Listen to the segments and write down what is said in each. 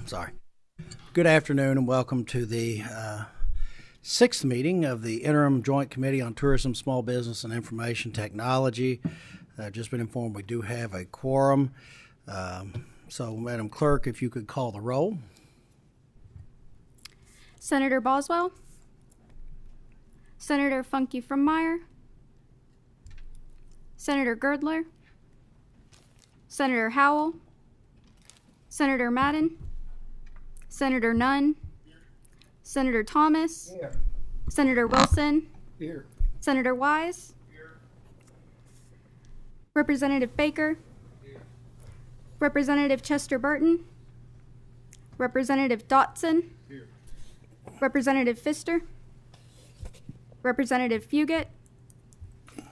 Sorry. Good afternoon and welcome to the sixth meeting of the Interim Joint Committee on Tourism, Small Business, and Information Technology. I've just been informed we do have a quorum. So, Madam Clerk, if you could call the roll. Senator Boswell, Senator Funke from Meyer, Senator Girdler, Senator Howell, Senator Madden, Senator Nunn, Senator Thomas, Here. Senator Wilson, Here. Senator Wise, Here. Representative Baker, Here. Representative Chester Burton, Representative Dotson, Here. Representative Pfister, Representative Fugit,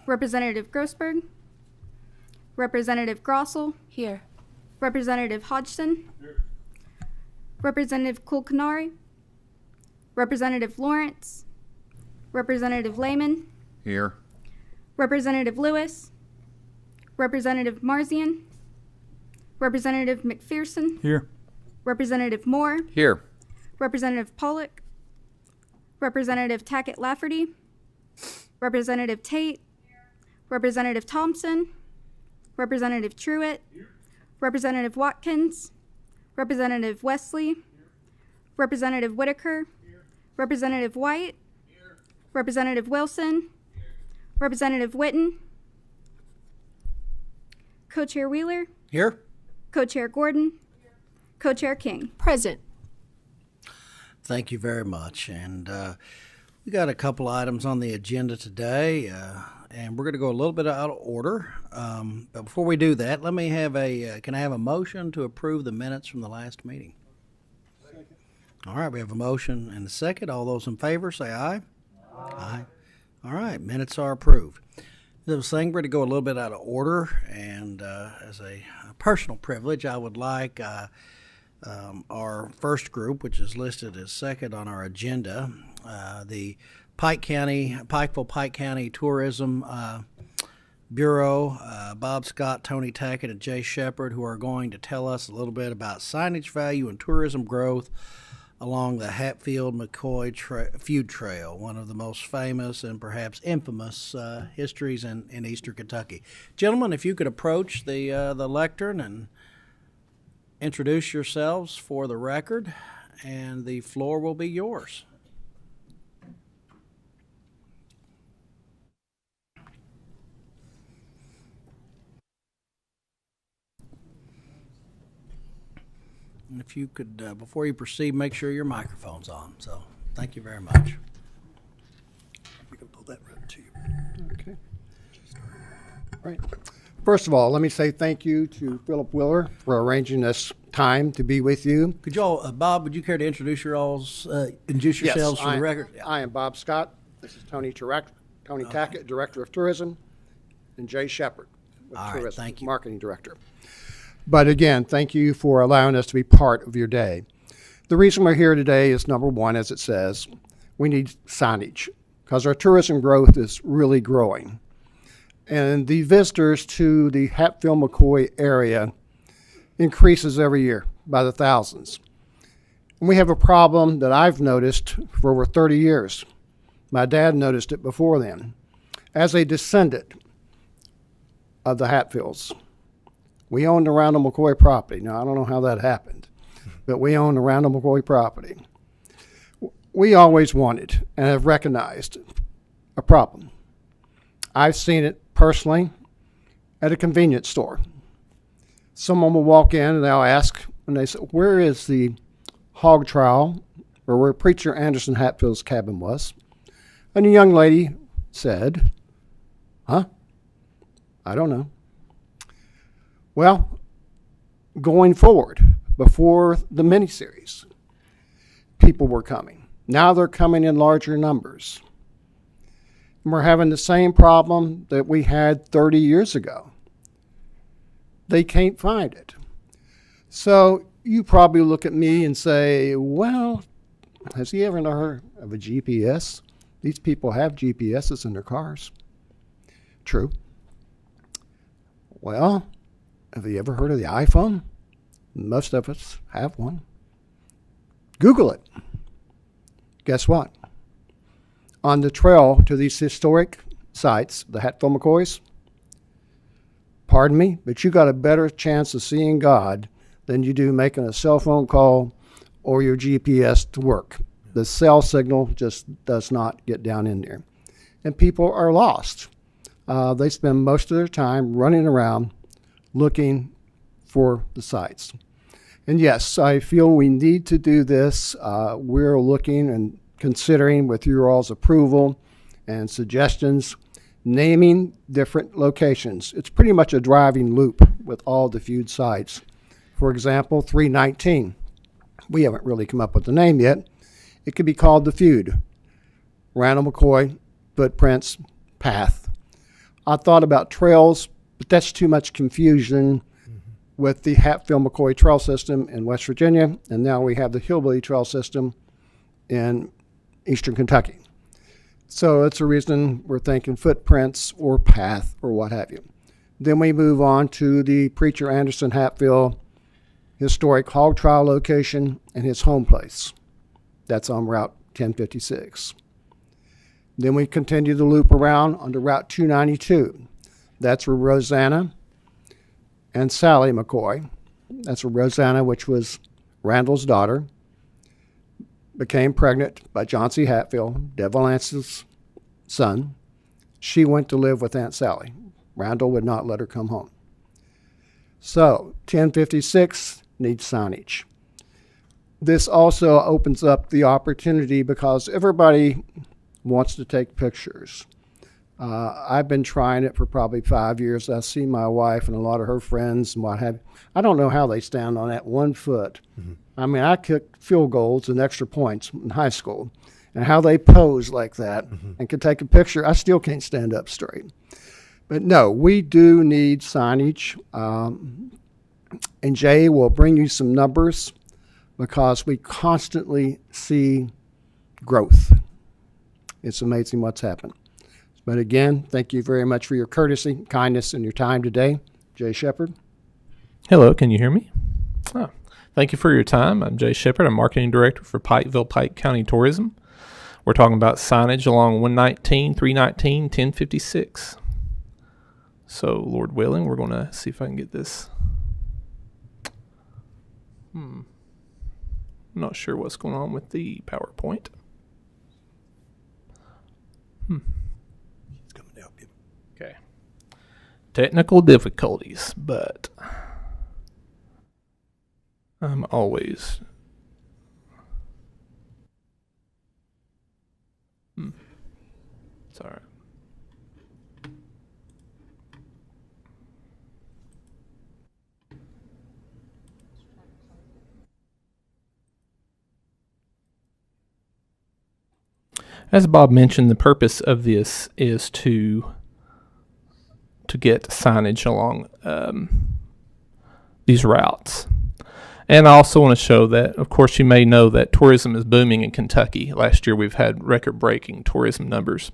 Representative Grossberg, Representative Grossel, Here. Representative Hodgson, Here. Representative Kulkanari, Representative Lawrence, Representative Lehman, Here. Representative Lewis, Representative Marzian, Representative McPherson, Here. Representative Moore, Here. Representative Pollock, Representative Tackett Lafferty, Representative Tate, Representative Thompson, Representative Truitt, Representative Watkins, Representative Wesley, Representative Whitaker, Representative White, Representative Wilson, Representative Witten, Co-Chair Wheeler, Here. Co-Chair Gordon, Co-Chair King. Present. Thank you very much. And we got a couple items on the agenda today, and we're going to go a little bit out of order. But before we do that, let me have can I have a motion to approve the minutes from the last meeting? Second. All right, we have a motion and a second. All those in favor say aye. Aye. All right, minutes are approved. I was saying we're going to go a little bit out of order, and as a personal privilege, I would like our first group, which is listed as second on our agenda, the Pikeville-Pike County Tourism Bureau, Bob Scott, Tony Tackett, and Jay Shepard, who are going to tell us a little bit about signage value and tourism growth along the Hatfield-McCoy Feud Trail, one of the most famous and perhaps infamous histories in eastern Kentucky. Gentlemen, if you could approach the lectern and introduce yourselves for the record, and the floor will be yours. And if you could, before you proceed, make sure your microphone's on. So, thank you very much. You can pull that right to you. Okay. All right. First of all, let me say thank you to Philip Willer for arranging this time to be with you. Could y'all, Bob, would you care to introduce yourselves for the record? I am Bob Scott. This is Tony Tackett, Director of Tourism, and Jay Shepard, Tourism, thank you. Marketing Director. But again, thank you for allowing us to be part of your day. The reason we're here today is, number one, as it says, we need signage because our tourism growth is really growing. And the visitors to the Hatfield-McCoy area increases every year by the thousands. And we have a problem that I've noticed for over 30 years. My dad noticed it before then. As a descendant of the Hatfields, we owned the Randall McCoy property. Now, I don't know how that happened, but we owned the Randall McCoy property. We always wanted and have recognized a problem. I've seen it personally at a convenience store. Someone will walk in and they'll ask, and they say, where is the hog trial, or where Preacher Anderson Hatfield's cabin was? And a young lady said, huh? I don't know. Well, going forward, before the miniseries, people were coming. Now they're coming in larger numbers. And we're having the same problem that we had 30 years ago. They can't find it. So you probably look at me and say, well, has he ever heard of a GPS? These people have GPSs in their cars. True. Well, have you ever heard of the iPhone? Most of us have one. Google it. Guess what? On the trail to these historic sites, the Hatfield-McCoys, pardon me, but you got a better chance of seeing God than you do making a cell phone call or your GPS to work. The cell signal just does not get down in there. And people are lost. They spend most of their time running around looking for the sites. And yes, I feel we need to do this. We're looking and considering, with your all's approval and suggestions, naming different locations. It's pretty much a driving loop with all the Feud sites. For example, 319. We haven't really come up with the name yet. It could be called the Feud. Randall-McCoy, Footprints, Path. I thought about trails, but that's too much confusion with the Hatfield-McCoy trail system in West Virginia, and now we have the Hillbilly trail system in Eastern Kentucky. So that's the reason we're thinking Footprints or Path or what have you. Then we move on to the Preacher Anderson Hatfield historic hog trial location and his home place. That's on Route 1056. Then we continue the loop around onto Route 292. That's where Rosanna and Sally McCoy, that's where Rosanna, which was Randall's daughter, became pregnant by John C. Hatfield, Devil Ance's son. She went to live with Aunt Sally. Randall would not let her come home. So 1056 needs signage. This also opens up the opportunity because everybody wants to take pictures. I've been trying it for probably 5 years. I see my wife and a lot of her friends and what have you. I don't know how they stand on that 1 foot. Mm-hmm. I mean, I kicked field goals and extra points in high school, and how they pose like that and can take a picture, I still can't stand up straight. But no, we do need signage. And Jay will bring you some numbers because we constantly see growth. It's amazing what's happened. But again, thank you very much for your courtesy, kindness, and your time today. Jay Shepard. Hello, can you hear me? Oh, thank you for your time. I'm Jay Shepard. I'm Marketing Director for Pikeville-Pike County Tourism. We're talking about signage along 119, 319, 1056. So, Lord willing, we're going to see if I can get this. I'm not sure what's going on with the PowerPoint. He's coming to help you. Okay. Technical difficulties, but I'm always... It's all right. As Bob mentioned, the purpose of this is to get signage along these routes. And I also want to show that, of course, you may know that tourism is booming in Kentucky. Last year we've had record-breaking tourism numbers.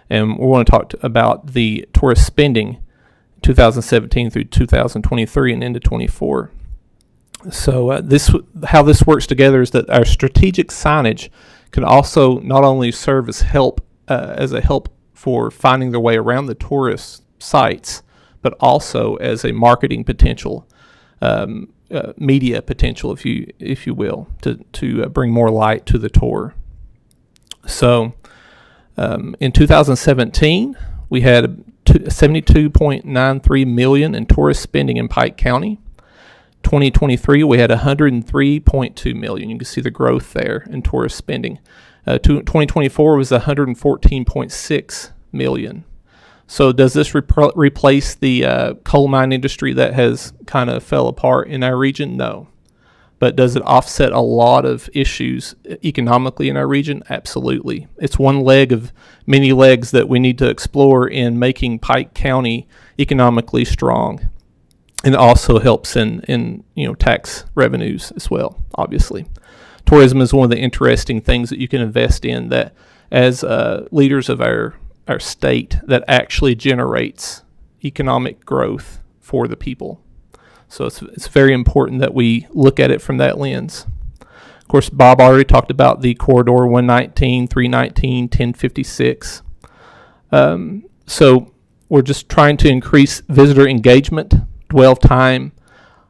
And we want to talk about the tourist spending 2017 through 2023 and into 24. So how this works together is that our strategic signage can also not only serve as a help for finding their way around the tourist sites, but also as a marketing potential, media potential, if you will, to bring more light to the tour. So, in 2017, we had $72.93 million in tourist spending in Pike County. 2023, we had $103.2 million. You can see the growth there in tourist spending. 2024 was $114.6 million. So does this replace the coal mine industry that has kind of fell apart in our region? No. But does it offset a lot of issues economically in our region? Absolutely. It's one leg of many legs that we need to explore in making Pike County economically strong. And it also helps in tax revenues as well, obviously. Tourism is one of the interesting things that you can invest in that as leaders of our state that actually generates economic growth for the people. So it's very important that we look at it from that lens. course, Bob already talked about the corridor 119, 319, 1056. So we're just trying to increase visitor engagement, dwell time,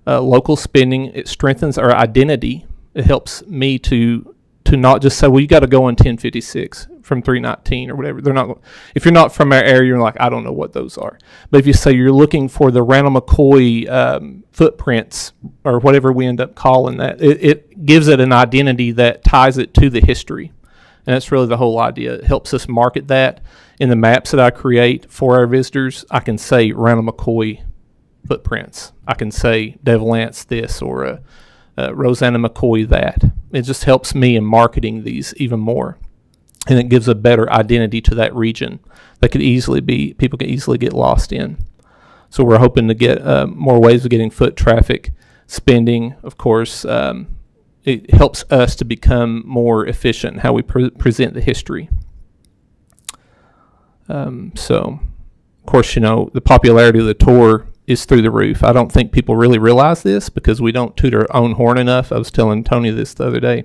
local spending. It strengthens our identity. It helps me to not just say, well, you got to go on 1056 from 319 or whatever. They're not. If you're not from our area, you're like, I don't know what those are. But if you say you're looking for the Randall-McCoy footprints or whatever we end up calling that, it gives it an identity that ties it to the history. And that's really the whole idea. It helps us market that. In the maps that I create for our visitors, I can say Randall-McCoy footprints. I can say Devil Ants this or Rosanna McCoy that. It just helps me in marketing these even more. And it gives a better identity to that region that people could easily get lost in. So we're hoping to get more ways of getting foot traffic, spending, of course. It helps us to become more efficient in how we present the history. So, of course, the popularity of the tour is through the roof. I don't think people really realize this because we don't toot our own horn enough. I was telling Tony this the other day.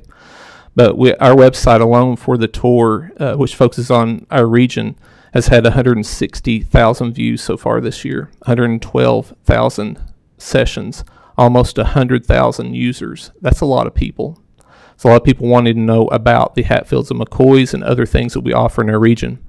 But our website alone for the tour, which focuses on our region, has had 160,000 views so far this year, 112,000 sessions, almost 100,000 users. That's a lot of people. It's a lot of people wanting to know about the Hatfields and McCoys and other things that we offer in our region.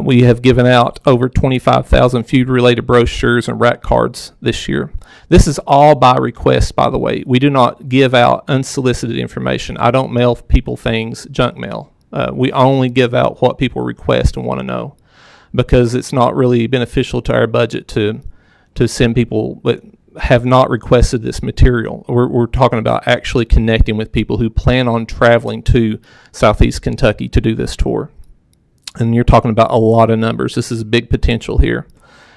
We have given out over 25,000 Feud-related brochures and rack cards this year. This is all by request, by the way. We do not give out unsolicited information. I don't mail people things, junk mail. We only give out what people request and want to know because it's not really beneficial to our budget to send people that have not requested this material. We're talking about actually connecting with people who plan on traveling to Southeast Kentucky to do this tour. And you're talking about a lot of numbers. This is a big potential here.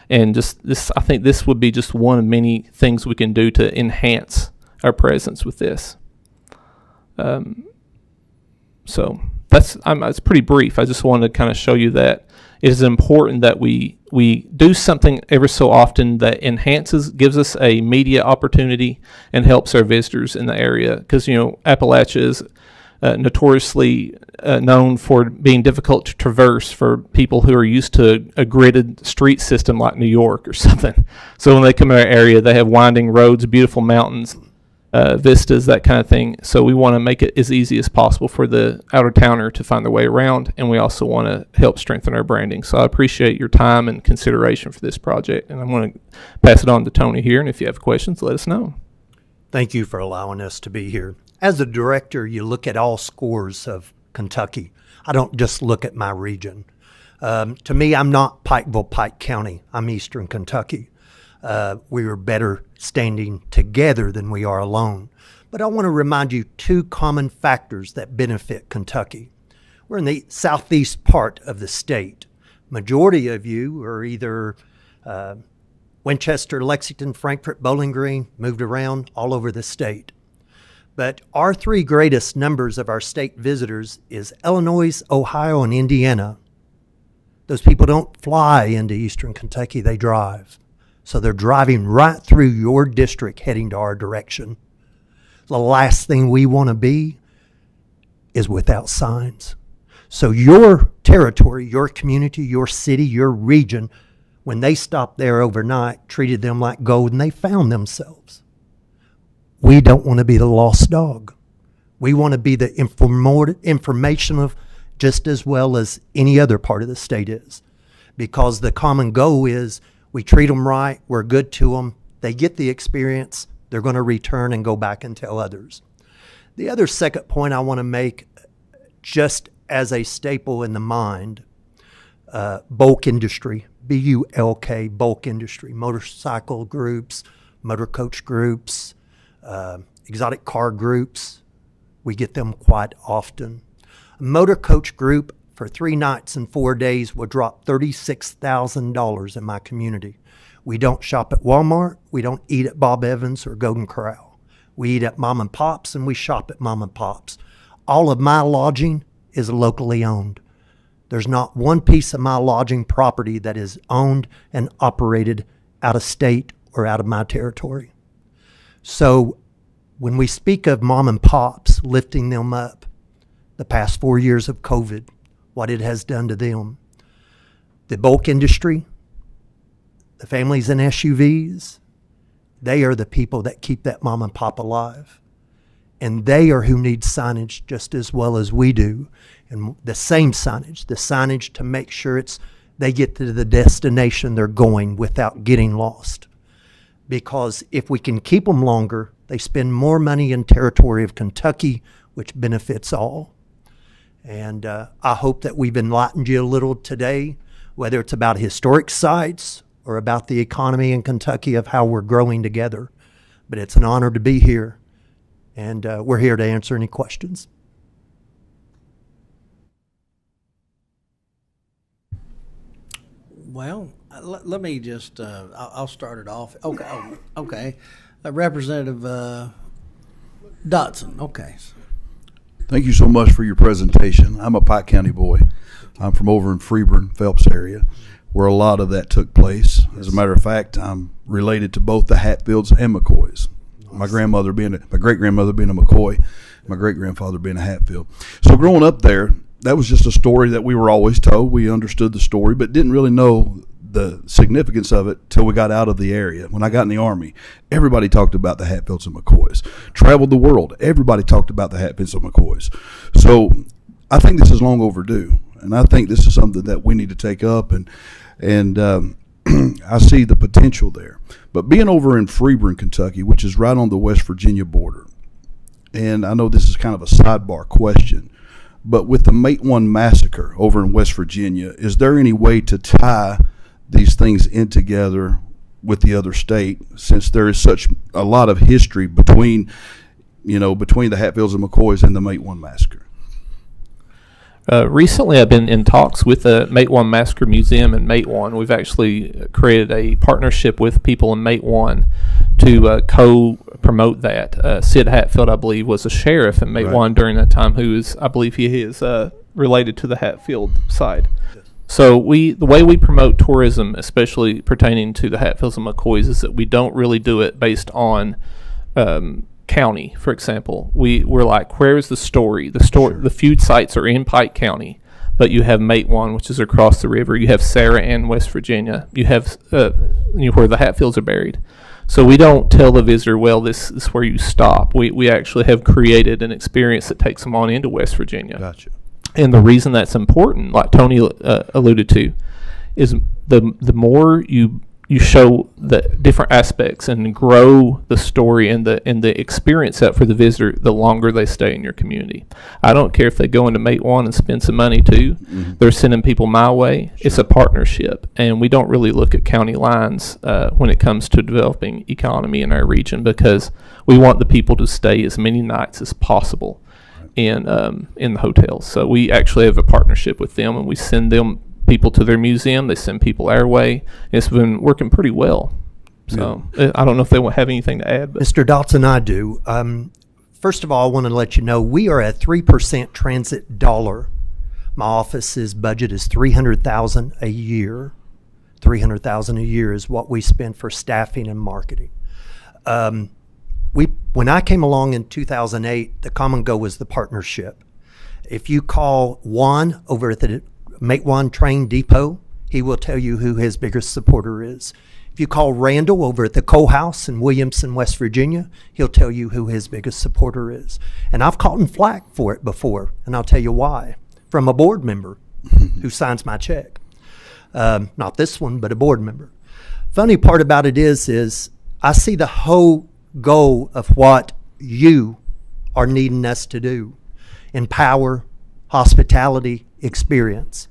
And just this, I think this would be just one of many things we can do to enhance our presence with this. So it's pretty brief. I just wanted to kind of show you that it is important that we do something ever so often that gives us a media opportunity and helps our visitors in the area. Because, Appalachia is notoriously known for being difficult to traverse for people who are used to a gridded street system like New York or something. So when they come in our area, they have winding roads, beautiful mountains, vistas, that kind of thing. So we want to make it as easy as possible for the out-of-towner to find their way around, and we also want to help strengthen our branding. So I appreciate your time and consideration for this project, and I'm going to pass it on to Tony here, and if you have questions, let us know. Thank you for allowing us to be here. As a director, you look at all scores of Kentucky. I don't just look at my region. To me, I'm not Pikeville, Pike County. I'm Eastern Kentucky. We are better standing together than we are alone. But I want to remind you two common factors that benefit Kentucky. We're in the southeast part of the state. Majority of you are either Winchester, Lexington, Frankfort, Bowling Green, moved around all over the state. But our three greatest numbers of our state visitors is Illinois, Ohio, and Indiana. Those people don't fly into Eastern Kentucky, they drive. So they're driving right through your district heading to our direction. The last thing we want to be is without signs. So your territory, your community, your city, your region, when they stopped there overnight, treated them like gold and they found themselves. We don't want to be the lost dog. We want to be the informational just as well as any other part of the state is. Because the common goal is we treat them right, we're good to them, they get the experience, they're going to return and go back and tell others. The other second point I want to make, just as a staple in the mind, bulk industry, B-U-L-K, bulk industry, motorcycle groups, motor coach groups, exotic car groups. We get them quite often. A motor coach group for 3 nights and 4 days will drop $36,000 in my community. We don't shop at Walmart. We don't eat at Bob Evans or Golden Corral. We eat at Mom and Pop's and we shop at Mom and Pop's. All of my lodging is locally owned. There's not one piece of my lodging property that is owned and operated out of state or out of my territory. So when we speak of mom and pops, lifting them up, the past 4 years of COVID, what it has done to them, the bulk industry, the families in SUVs, they are the people that keep that mom and pop alive. And they are who need signage just as well as we do. And the signage to make sure they get to the destination they're going without getting lost. Because if we can keep them longer, they spend more money in territory of Kentucky, which benefits all. And I hope that we've enlightened you a little today, whether it's about historic sites or about the economy in Kentucky of how we're growing together. But it's an honor to be here, and we're here to answer any questions. Well, let me just, I'll start it off. Okay. Representative Dotson, okay. Thank you so much for your presentation. I'm a Pike County boy. I'm from over in Freeburn, Phelps area, where a lot of that took place. As a matter of fact, I'm related to both the Hatfields and McCoys. My great grandmother being a McCoy, my great grandfather being a Hatfield. So growing up there, that was just a story that we were always told. We understood the story, but didn't really know the significance of it till we got out of the area. When I got in the Army, everybody talked about the Hatfields and McCoys. Traveled the world, everybody talked about the Hatfields and McCoys. So I think this is long overdue, and I think this is something that we need to take up, and I see the potential there. But being over in Freeburn, Kentucky, which is right on the West Virginia border, and I know this is kind of a sidebar question, but with the Mate 1 massacre over in West Virginia, is there any way to tie these things in together with the other state, since there is such a lot of history between the Hatfields and McCoys and the Mate 1 massacre? Recently, I've been in talks with the Mate 1 Massacre Museum and Mate 1. We've actually created a partnership with people in Mate 1 to co-promote that. Sid Hatfield, I believe, was a sheriff in Mate 1 during that time, I believe he is related to the Hatfield side. Yes. So the way we promote tourism, especially pertaining to the Hatfields and McCoys, is that we don't really do it based on county. For example, we're like, where is the story? The Feud sites are in Pike County, but you have Mate 1, which is across the river. You have Sarah Ann, West Virginia. You have where the Hatfields are buried. So we don't tell the visitor, well, this is where you stop. We actually have created an experience that takes them on into West Virginia. Gotcha. And the reason that's important, like Tony alluded to, is the more you show the different aspects and grow the story and the experience up for the visitor, the longer they stay in your community. I don't care if they go into Mate 1 and spend some money too. Mm-hmm. They're sending people my way. Sure. It's a partnership, and we don't really look at county lines when it comes to developing economy in our region, because we want the people to stay as many nights as possible in the hotels. So we actually have a partnership with them, and we send them people to their museum. They send people our way. It's been working pretty well. So I don't know if they will have anything to add. But Mr. Dotson, I do. First of all, I want to let you know we are at 3% transit dollar. My office's budget is $300,000 a year. $300,000 a year is what we spend for staffing and marketing. When I came along in 2008, the common goal was the partnership. If you call Juan over at the Mate 1 Train Depot, he will tell you who his biggest supporter is. If you call Randall over at the Coal House in Williamson, West Virginia, he'll tell you who his biggest supporter is. And I've caught him flack for it before, and I'll tell you why. From a board member who signs my check. Not this one, but a board member. Funny part about it is I see the whole goal of what you are needing us to do. Empower, hospitality, experience.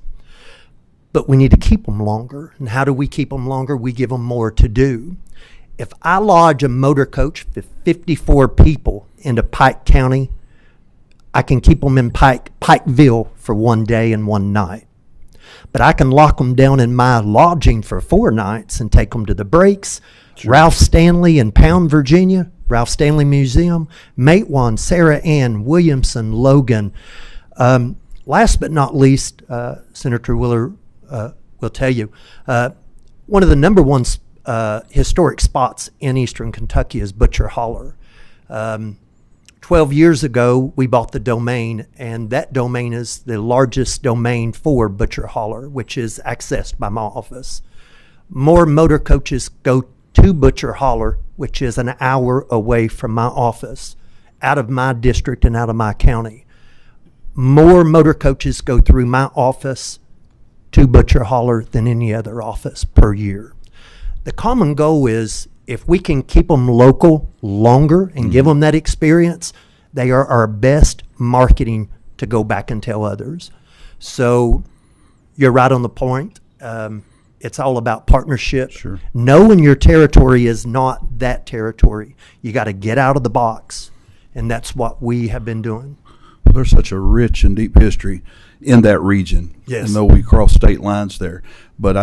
But we need to keep them longer. And how do we keep them longer? We give them more to do. If I lodge a motor coach for 54 people into Pike County, I can keep them in Pikeville for 1 day and 1 night. But I can lock them down in my lodging for 4 nights and take them to the breaks. Sure. Ralph Stanley in Pound, Virginia, Ralph Stanley Museum, Mate 1, Sarah Ann, Williamson, Logan. Last but not least, Senator Wheeler will tell you, one of the number one historic spots in eastern Kentucky is Butcher Holler. 12 years ago, we bought the domain, and that domain is the largest domain for Butcher Holler, which is accessed by my office. More motor coaches go to Butcher Holler, which is an hour away from my office, out of my district and out of my county. More motor coaches go through my office to Butcher Holler than any other office per year. The common goal is, if we can keep them local longer and give them that experience, they are our best marketing to go back and tell others. So you're right on the point. It's all about partnership. Sure. Knowing your territory is not that territory. You got to get out of the box, and that's what we have been doing. Well, there's such a rich and deep history in that region. Yes. I know we cross state lines there, but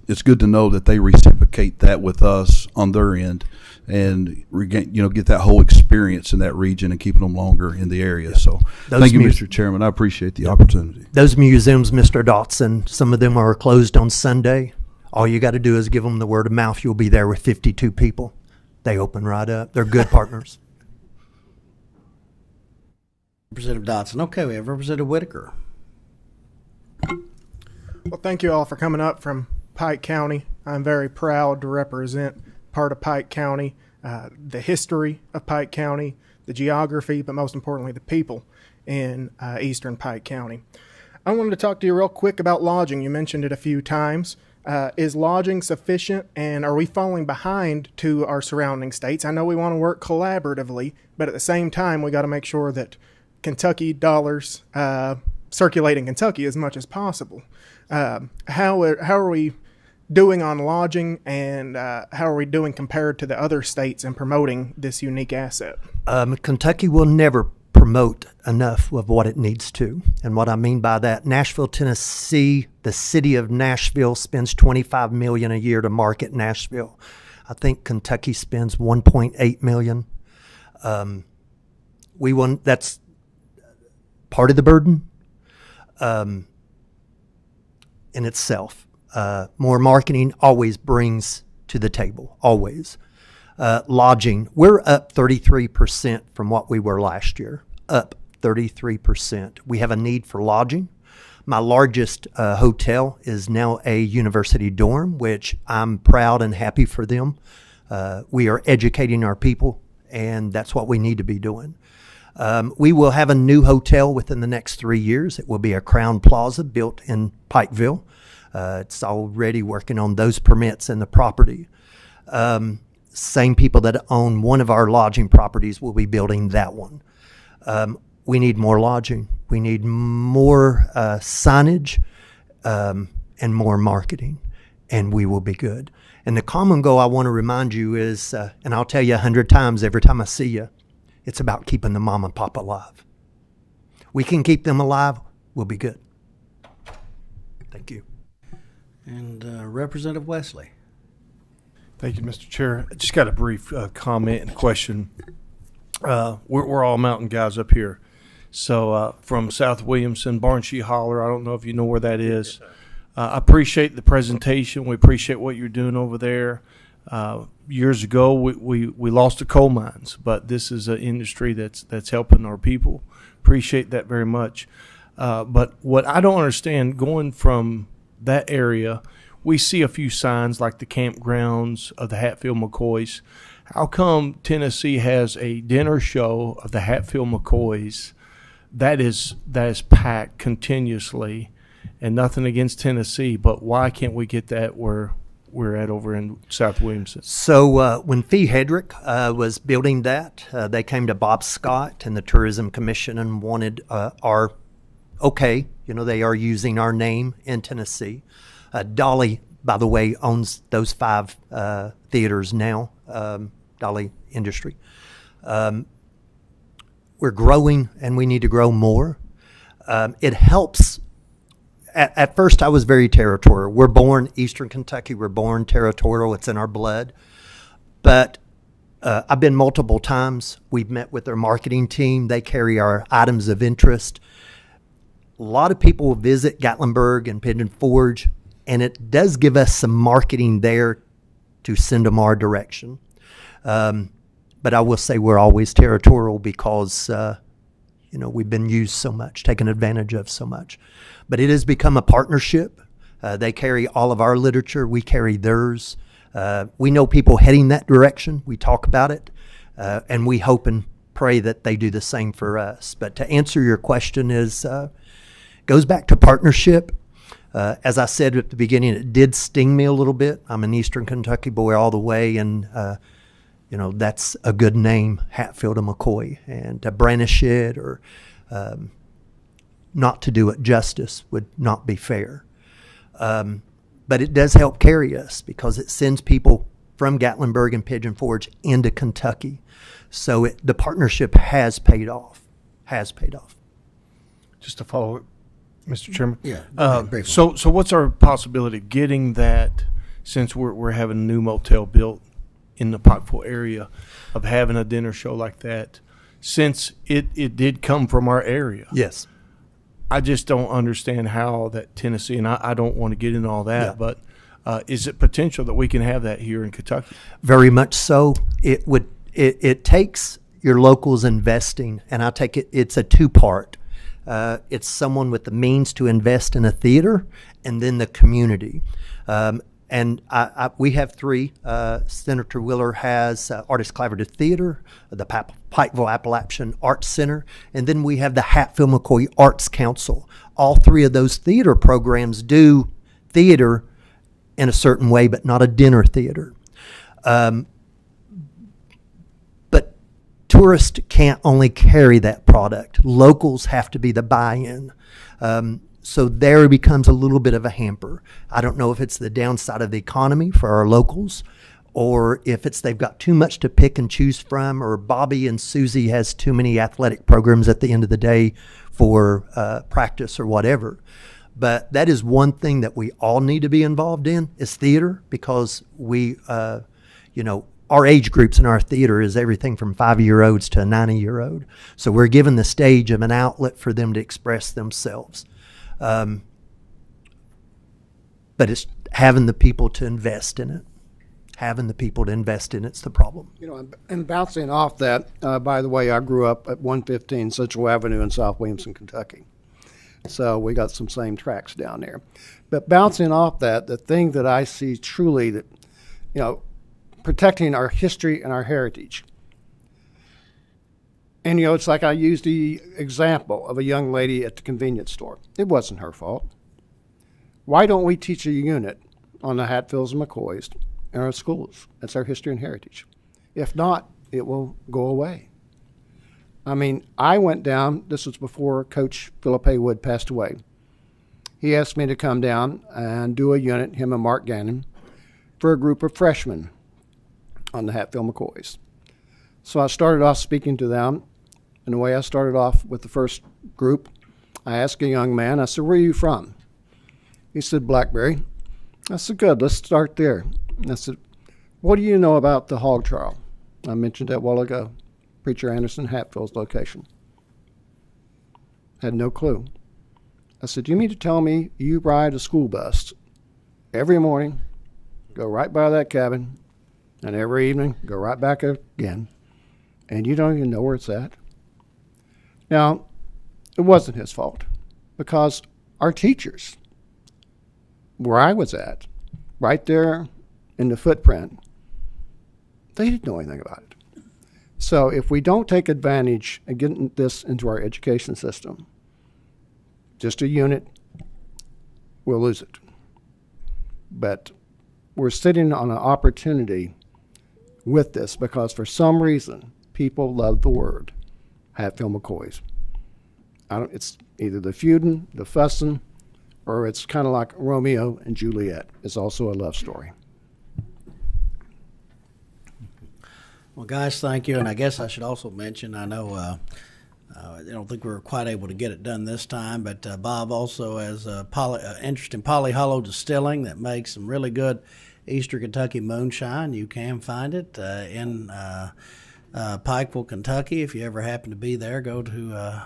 it's good to know that they reciprocate that with us on their end, and get that whole experience in that region and keeping them longer in the area. So thank you, Mr. Chairman. I appreciate the opportunity. Those museums, Mr. Dotson, some of them are closed on Sunday. All you got to do is give them the word of mouth. You'll be there with 52 people. They open right up. They're good partners. Representative Dotson. Okay, we have Representative Whitaker. Well, thank you all for coming up from Pike County. I'm very proud to represent part of Pike County, the history of Pike County, the geography, but most importantly, the people in eastern Pike County. I wanted to talk to you real quick about lodging. You mentioned it a few times. Is lodging sufficient, and are we falling behind to our surrounding states? I know we want to work collaboratively, but at the same time, we got to make sure that Kentucky dollars circulate in Kentucky as much as possible. How are we doing on lodging, and how are we doing compared to the other states in promoting this unique asset? Kentucky will never promote enough of what it needs to. And what I mean by that, Nashville, Tennessee, the city of Nashville spends $25 million a year to market Nashville. I think Kentucky spends $1.8 million. That's part of the burden in itself. More marketing always brings to the table, always. Lodging, we're up 33% from what we were last year, up 33%. We have a need for lodging. My largest hotel is now a university dorm, which I'm proud and happy for them. We are educating our people, and that's what we need to be doing. We will have a new hotel within the next 3 years. It will be a Crown Plaza built in Pikeville. It's already working on those permits and the property. Same people that own one of our lodging properties will be building that one. We need more lodging. We need more signage and more marketing, and we will be good. And the common goal I want to remind you is, and I'll tell you 100 times every time I see you, it's about keeping the mom and pop alive. We can keep them alive, we'll be good. Thank you. And Representative Wesley. Thank you, Mr. Chair. I just got a brief comment and question. We're all mountain guys up here. So from South Williamson, Barnshee Holler, I don't know if you know where that is. I appreciate the presentation. We appreciate what you're doing over there. Years ago, we lost the coal mines, but this is an industry that's helping our people. Appreciate that very much. But what I don't understand, going from that area, we see a few signs like the campgrounds of the Hatfield-McCoys. How come Tennessee has a dinner show of the Hatfield-McCoys that is packed continuously, and nothing against Tennessee, but why can't we get that where we're at over in South Williamson? So when Fee Hedrick was building that, they came to Bob Scott and the Tourism Commission and wanted they are using our name in Tennessee. Dolly, by the way, owns those 5 theaters now, Dolly Industry. We're growing, and we need to grow more. It helps. At first, I was very territorial. We're born Eastern Kentucky. We're born territorial. It's in our blood. But I've been multiple times. We've met with their marketing team. They carry our items of interest. A lot of people will visit Gatlinburg and Pigeon Forge, and it does give us some marketing there to send them our direction. But I will say we're always territorial because, we've been used so much, taken advantage of so much. But it has become a partnership. They carry all of our literature. We carry theirs. We know people heading that direction. We talk about it. And we hope and pray that they do the same for us. But to answer your question goes back to partnership. As I said at the beginning, it did sting me a little bit. I'm an Eastern Kentucky boy all the way, and that's a good name, Hatfield-McCoy. And to brandish it or not to do it justice would not be fair. But it does help carry us because it sends people from Gatlinburg and Pigeon Forge into Kentucky. So the partnership has paid off. Just to follow, Mr. Chairman. Yeah. So what's our possibility of getting that, since we're having a new motel built in the Pikeville area, of having a dinner show like that, since it did come from our area? Yes. I just don't understand how that Tennessee, and I don't want to get into all that, Yeah. but is it potential that we can have that here in Kentucky? Very much so. It takes your locals investing, and I take it's a two-part. It's someone with the means to invest in a theater, and then the community. And we have three. Senator Wheeler has Artist Collaborative Theater, the Pikeville Appalachian Arts Center, and then we have the Hatfield-McCoy Arts Council. All three of those theater programs do theater in a certain way, but not a dinner theater. But tourists can't only carry that product. Locals have to be the buy-in. So there becomes a little bit of a hamper. I don't know if it's the downside of the economy for our locals, or if it's they've got too much to pick and choose from, or Bobby and Susie has too many athletic programs at the end of the day for practice or whatever. But that is one thing that we all need to be involved in is theater, because we, our age groups in our theater is everything from 5-year-olds to a 90-year-old. So we're given the stage of an outlet for them to express themselves. But it's having the people to invest in it. Having the people to invest in it's the problem. And bouncing off that, by the way, I grew up at 115 Central Avenue in South Williamson, Kentucky. So we got some same tracks down there. But bouncing off that, the thing that I see truly that, protecting our history and our heritage. And, it's like I used the example of a young lady at the convenience store. It wasn't her fault. Why don't we teach a unit on the Hatfields and McCoys in our schools? That's our history and heritage. If not, it will go away. I mean, I went down, this was before Coach Philip Haywood passed away. He asked me to come down and do a unit, him and Mark Gannon, for a group of freshmen on the Hatfield-McCoys. So I started off speaking to them. And the way I started off with the first group, I asked a young man, I said, "Where are you from?" He said, "Blackberry." I said, "Good, let's start there." And I said, "What do you know about the hog trial?" I mentioned that a while ago, Preacher Anderson Hatfield's location. Had no clue. I said, "Do you mean to tell me you ride a school bus every morning, go right by that cabin, and every evening go right back again, and you don't even know where it's at?" Now, it wasn't his fault, because our teachers, where I was at, right there in the footprint, they didn't know anything about it. So if we don't take advantage of getting this into our education system, just a unit, we'll lose it. But we're sitting on an opportunity with this because for some reason, people love the word Hatfield-McCoys. It's either the feuding, the fussing, or it's kind of like Romeo and Juliet. It's also a love story. Well, guys, thank you. And I guess I should also mention, I know I don't think we were quite able to get it done this time, but Bob also has interest in Poly Hollow Distilling that makes some really good Eastern Kentucky moonshine. You can find it in Pikeville, Kentucky. If you ever happen to be there, go to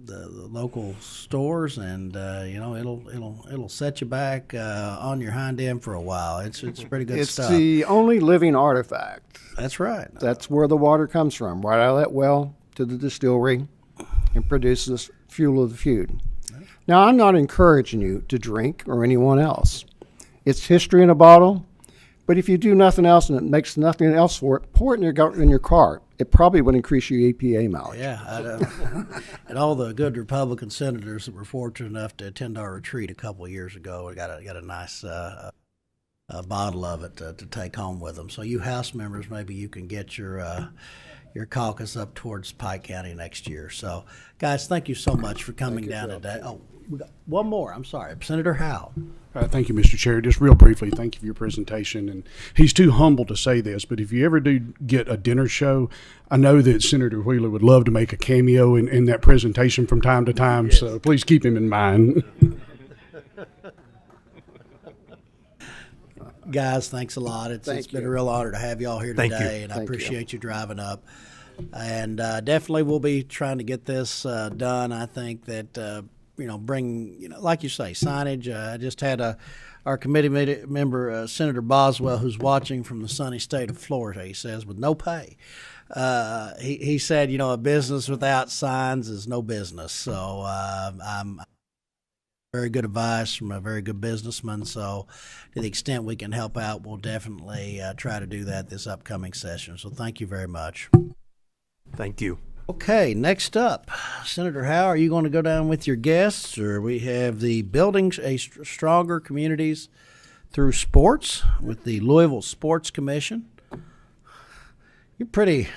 the local stores, and it'll set you back on your hind end for a while. It's pretty good It's stuff. the only living artifact. That's right. That's where the water comes from, right out of that well to the distillery, and produces fuel of the Feud. Now, I'm not encouraging you to drink or anyone else. It's history in a bottle, but if you do nothing else and it makes nothing else for it, pour it in your car. It probably would increase your EPA mileage. Yeah, and all the good Republican senators that were fortunate enough to attend our retreat a couple of years ago got a nice bottle of it to take home with them. So you House members, maybe you can get your caucus up towards Pike County next year. So, guys, thank you so much for coming down today. Oh, we got one more. I'm sorry, Senator Howell. Thank you, Mr. Chair. Just real briefly, thank you for your presentation. And he's too humble to say this, but if you ever do get a dinner show, I know that Senator Wheeler would love to make a cameo in that presentation from time to time. Yes. So please keep him in mind. Guys, thanks a lot. It's been a real honor to have you all here today, and I appreciate you driving up. And definitely we'll be trying to get this done. I think that bring, like you say, signage. I just had our committee member, Senator Boswell, who's watching from the sunny state of Florida. He says, with no pay. He said, a business without signs is no business. So I'm very good advice from a very good businessman. So to the extent we can help out, we'll definitely try to do that this upcoming session. So thank you very much. Thank you. Okay, next up, Senator Howe, are you going to go down with your guests, or we have the Building a Stronger Communities Through Sports with the Louisville Sports Commission? It's pretty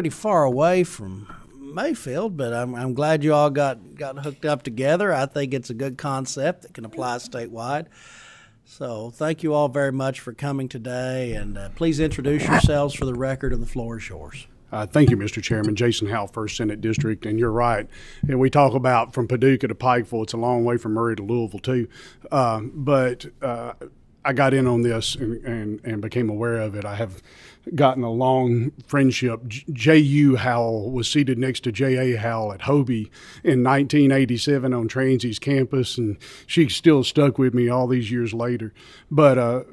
far away from Mayfield, but I'm glad you all got hooked up together. I think it's a good concept that can apply statewide. So thank you all very much for coming today, and please introduce yourselves for the record, and the floor is yours. Thank you, Mr. Chairman. Jason Howell, 1st Senate District, and you're right. And we talk about from Paducah to Pikeville, it's a long way from Murray to Louisville, too. But I got in on this and became aware of it. I have gotten a long friendship. J.U. Howell was seated next to J.A. Howell at Hobie in 1987 on Transie's campus, and she's still stuck with me all these years later. But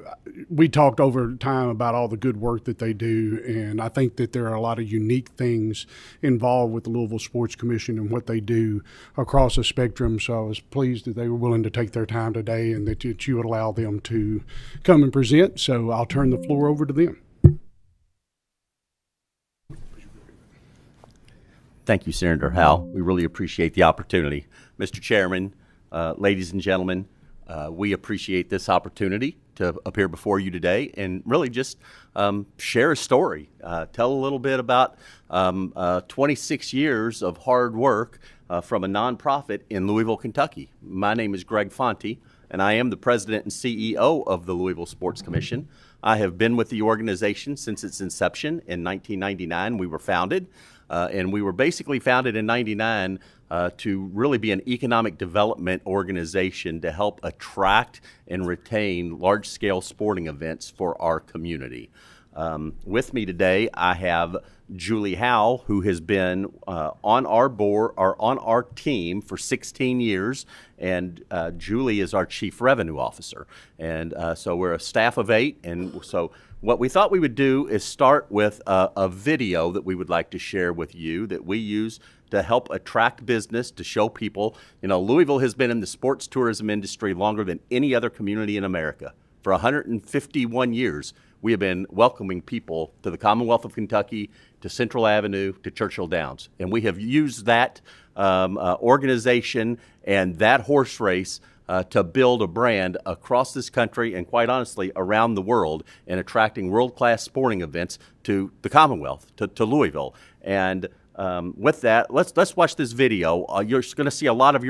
we talked over time about all the good work that they do, and I think that there are a lot of unique things involved with the Louisville Sports Commission and what they do across a spectrum. So I was pleased that they were willing to take their time today and that you would allow them to come and present. So I'll turn the floor over to them. Thank you, Senator Howell. We really appreciate the opportunity. Mr. Chairman, ladies and gentlemen, we appreciate this opportunity to appear before you today and really just share a story, tell a little bit about 26 years of hard work from a nonprofit in Louisville, Kentucky. My name is Greg Fonte, and I am the president and CEO of the Louisville Sports Commission. I have been with the organization since its inception in 1999. We were founded. And we were basically founded in 99 to really be an economic development organization to help attract and retain large-scale sporting events for our community. With me today, I have Julie Howe, who has been on our board or on our team for 16 years, and Julie is our Chief Revenue Officer. And so we're a staff of 8, and so what we thought we would do is start with a video that we would like to share with you that we use to help attract business, to show people. Louisville has been in the sports tourism industry longer than any other community in America. For 151 years, we have been welcoming people to the Commonwealth of Kentucky, to Central Avenue, to Churchill Downs. And we have used that organization and that horse race to build a brand across this country and, quite honestly, around the world, in attracting world-class sporting events to the Commonwealth, to Louisville. And with that, let's watch this video. You're going to see a lot of a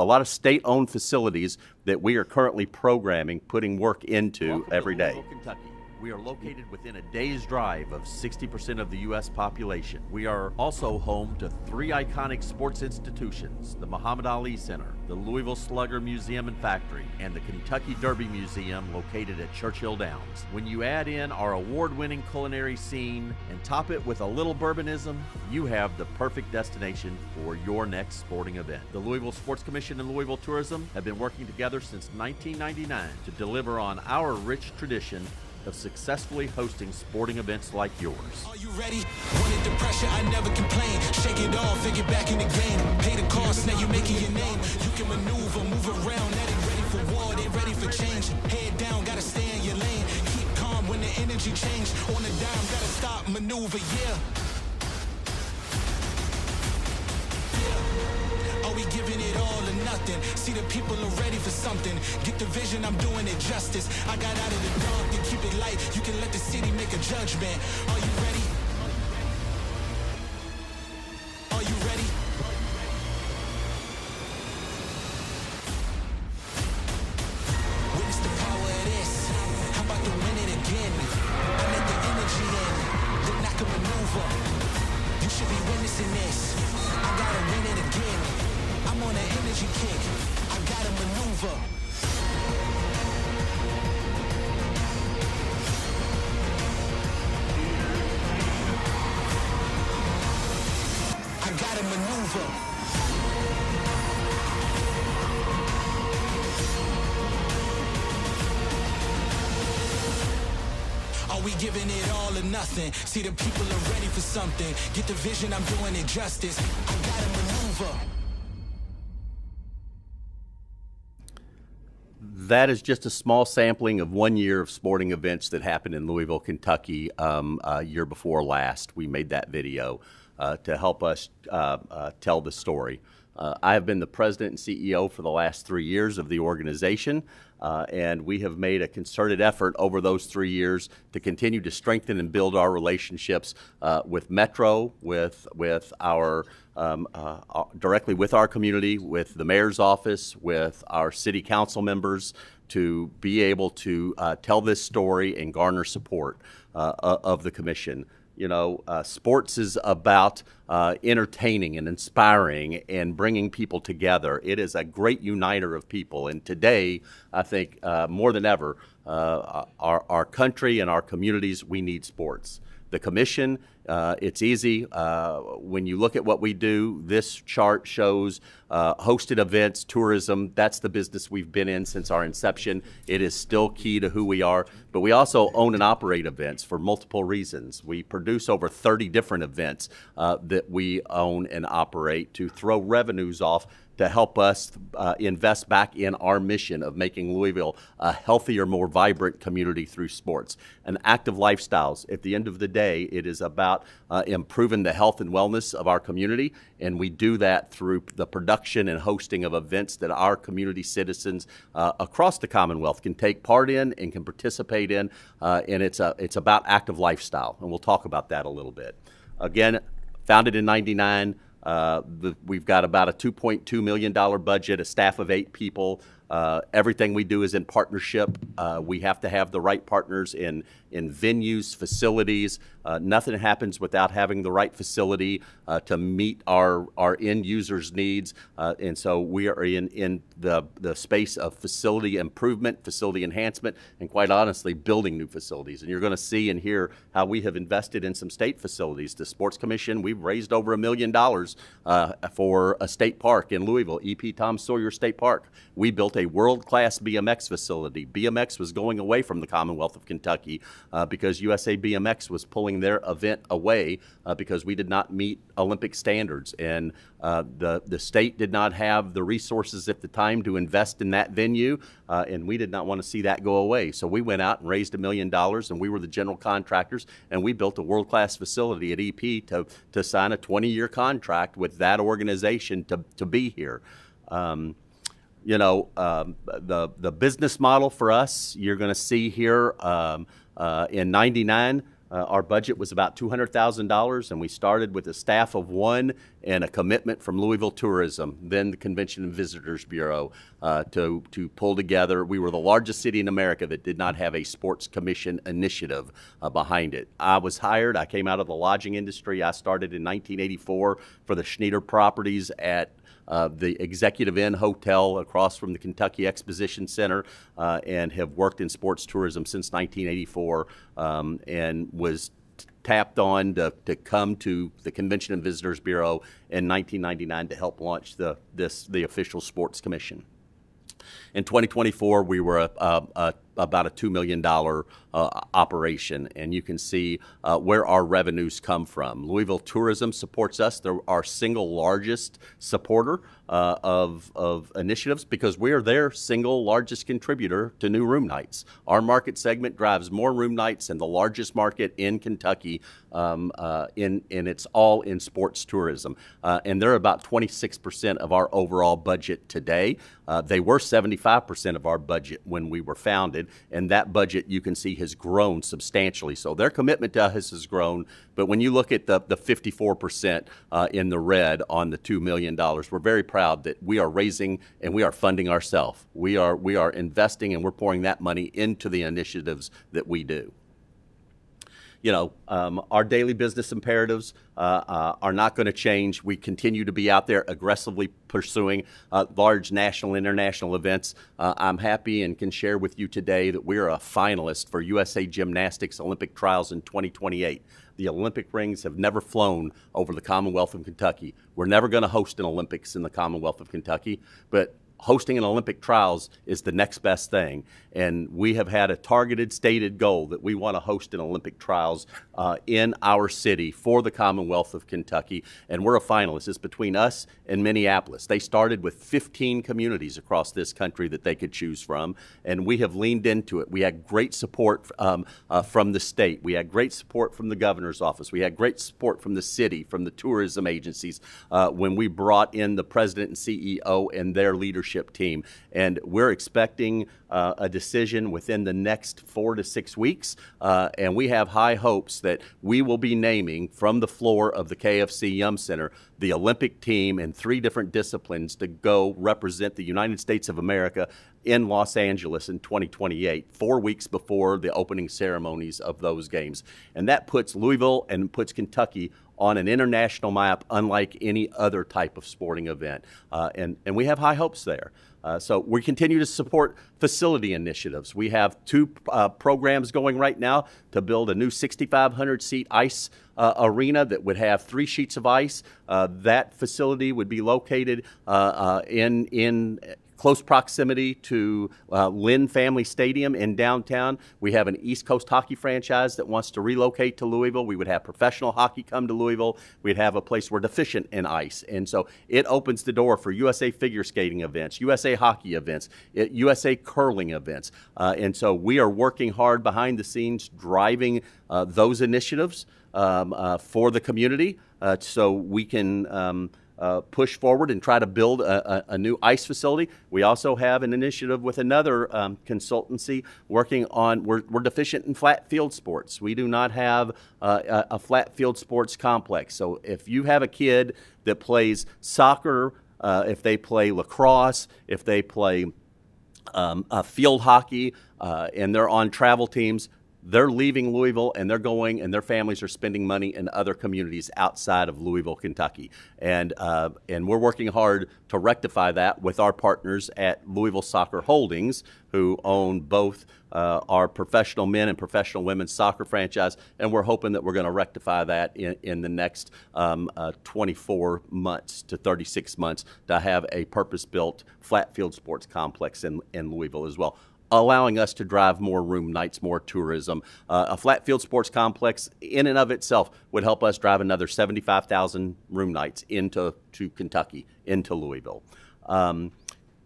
lot of state-owned facilities that we are currently programming, putting work into every day. Kentucky. We are located within a day's drive of 60% of the U.S. population. We are also home to 3 iconic sports institutions, the Muhammad Ali Center, the Louisville Slugger Museum and Factory, and the Kentucky Derby Museum located at Churchill Downs. When you add in our award-winning culinary scene and top it with a little bourbonism, you have the perfect destination for your next sporting event. The Louisville Sports Commission and Louisville Tourism have been working together since 1999 to deliver on our rich tradition of successfully hosting sporting events like yours. Are you ready? Wanted the pressure, I never complain. Shake it off and get back in the game. Pay the cost, now you're making your name. You can maneuver, move around, that ain't ready for war, they ready for change. Head down, gotta stay in your lane. Keep calm when the energy change. On the dime, gotta stop, maneuver, yeah. Are we giving it all or nothing? See the people are ready for something. Get the vision, I'm doing it justice. I got out of the dark and keep it light. You can let the city make a judgment. Are you ready? Are you ready? Witness the power of this. How about to win it again? I let the energy in. Then I can maneuver. You should be witnessing this. I gotta win it again. I'm on an energy kick. I gotta maneuver. I gotta maneuver. Are we giving it all or nothing? See the people are ready for something. Get the vision, I'm doing it justice. I gotta maneuver. That is just a small sampling of 1 year of sporting events that happened in Louisville, Kentucky, year before last. We made that video to help us tell the story. I have been the president and CEO for the last 3 years of the organization, and we have made a concerted effort over those 3 years to continue to strengthen and build our relationships with Metro, with our directly with our community, with the mayor's office, with our city council members, to be able to tell this story and garner support of the commission. You know, sports is about entertaining and inspiring and bringing people together. It is a great uniter of people. And today, I think more than ever, our country and our communities, we need sports. The commission, it's easy. When you look at what we do, this chart shows hosted events, tourism. That's the business we've been in since our inception. It is still key to who we are. But we also own and operate events for multiple reasons. We produce over 30 different events that we own and operate to throw revenues off to help us invest back in our mission of making Louisville a healthier, more vibrant community through sports. And active lifestyles. At the end of the day, it is about improving the health and wellness of our community, and we do that through the production and hosting of events that our community citizens across the Commonwealth can take part in and can participate in, and it's about active lifestyle, and we'll talk about that a little bit. Again, founded in '99. We've got about a $2.2 million budget, a staff of 8 people. Everything we do is in partnership. We have to have the right partners in venues, facilities. Nothing happens without having the right facility to meet our end users' needs. And so we are in the space of facility improvement, facility enhancement, and quite honestly, building new facilities. And you're going to see and hear how we have invested in some state facilities. The Sports Commission, we've raised over $1 million for a state park in Louisville, E.P. Tom Sawyer State Park. We built a world-class BMX facility. BMX was going away from the Commonwealth of Kentucky because USA BMX was pulling their event away because we did not meet Olympic standards. And the state did not have the resources at the time to invest in that venue, and we did not want to see that go away. So we went out and raised $1 million, and we were the general contractors, and we built a world-class facility at EP to sign a 20-year contract with that organization to be here. You know, the business model for us, you're going to see here in '99, Our budget was about $200,000, and we started with a staff of one and a commitment from Louisville Tourism, then the Convention and Visitors Bureau, to pull together. We were the largest city in America that did not have a sports commission initiative behind it. I was hired. I came out of the lodging industry. I started in 1984 for the Schneider Properties at the Executive Inn Hotel across from the Kentucky Exposition Center, and have worked in sports tourism since 1984, and was tapped on to come to the Convention and Visitors Bureau in 1999 to help launch the official sports commission. In 2024, we were about a $2 million operation, and you can see where our revenues come from. Louisville Tourism supports us. They're our single largest supporter of initiatives because we are their single largest contributor to new room nights. Our market segment drives more room nights than the largest market in Kentucky, and it's all in sports tourism. And they're about 26% of our overall budget today. They were 75% of our budget when we were founded, and that budget you can see has grown substantially. So their commitment to us has grown, but when you look at the 54% in the red on the $2 million, we're very proud that we are raising and we are funding ourselves. We are investing and we're pouring that money into the initiatives that we do. You know, our daily business imperatives are not going to change. We continue to be out there aggressively pursuing large national and international events. I'm happy and can share with you today that we are a finalist for USA Gymnastics Olympic Trials in 2028. The Olympic rings have never flown over the Commonwealth of Kentucky. We're never going to host an Olympics in the Commonwealth of Kentucky, but hosting an Olympic trials is the next best thing. And we have had a targeted, stated goal that we want to host an Olympic trials in our city for the Commonwealth of Kentucky. And we're a finalist. It's between us and Minneapolis. They started with 15 communities across this country that they could choose from. And we have leaned into it. We had great support from the state. We had great support from the governor's office. We had great support from the city, from the tourism agencies when we brought in the president and CEO and their leadership team. And we're expecting a decision within the next 4 to 6 weeks, and we have high hopes that we will be naming from the floor of the KFC Yum Center the Olympic team in 3 different disciplines to go represent the United States of America in Los Angeles in 2028, 4 weeks before the opening ceremonies of those games. And that puts Louisville and puts Kentucky on an international map unlike any other type of sporting event. And we have high hopes there. So we continue to support facility initiatives. We have 2 programs going right now to build a new 6,500-seat ice arena that would have 3 sheets of ice. That facility would be located in close proximity to Lynn Family Stadium in downtown. We have an East Coast hockey franchise that wants to relocate to Louisville. We would have professional hockey come to Louisville. We'd have a place we're deficient in ice. And so it opens the door for USA figure skating events, USA hockey events, USA curling events. And so we are working hard behind the scenes driving those initiatives for the community so we can push forward and try to build a new ice facility. We also have an initiative with another consultancy working on, we're deficient in flat field sports. We do not have a flat field sports complex. So if you have a kid that plays soccer, if they play lacrosse, if they play field hockey, and they're on travel teams, they're leaving Louisville and they're going and their families are spending money in other communities outside of Louisville, Kentucky. And we're working hard to rectify that with our partners at Louisville Soccer Holdings, who own both our professional men and professional women's soccer franchise. And we're hoping that we're going to rectify that in the next 24 months to 36 months to have a purpose-built flat field sports complex in Louisville as well, allowing us to drive more room nights, more tourism. A flat field sports complex in and of itself would help us drive another 75,000 room nights into Kentucky, into Louisville.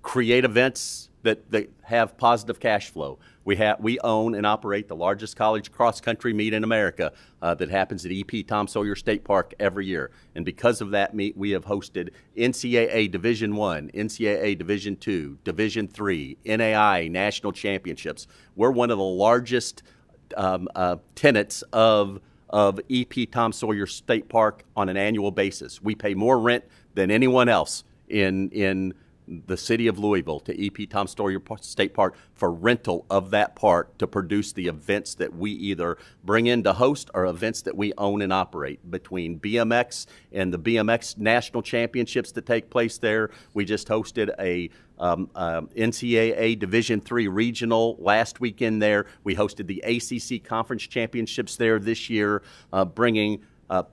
Create events that have positive cash flow. We own and operate the largest college cross-country meet in America that happens at EP Tom Sawyer State Park every year. And because of that meet, we have hosted NCAA Division I, NCAA Division II, Division III, NAI National Championships. We're one of the largest tenants of EP Tom Sawyer State Park on an annual basis. We pay more rent than anyone else in the city of Louisville to EP Tom Sawyer State Park for rental of that park to produce the events that we either bring in to host or events that we own and operate. Between BMX and the BMX national championships that take place there, we just hosted a NCAA Division III regional last weekend there. We hosted the ACC conference championships there this year, bringing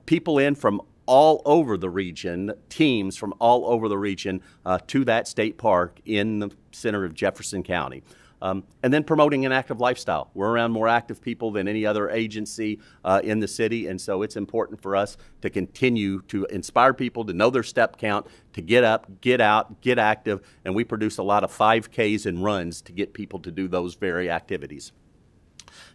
people in from all over the region, teams from all over the region to that state park in the center of Jefferson County. And then promoting an active lifestyle. We're around more active people than any other agency in the city, and so it's important for us to continue to inspire people to know their step count, to get up, get out, get active, and we produce a lot of 5Ks and runs to get people to do those very activities.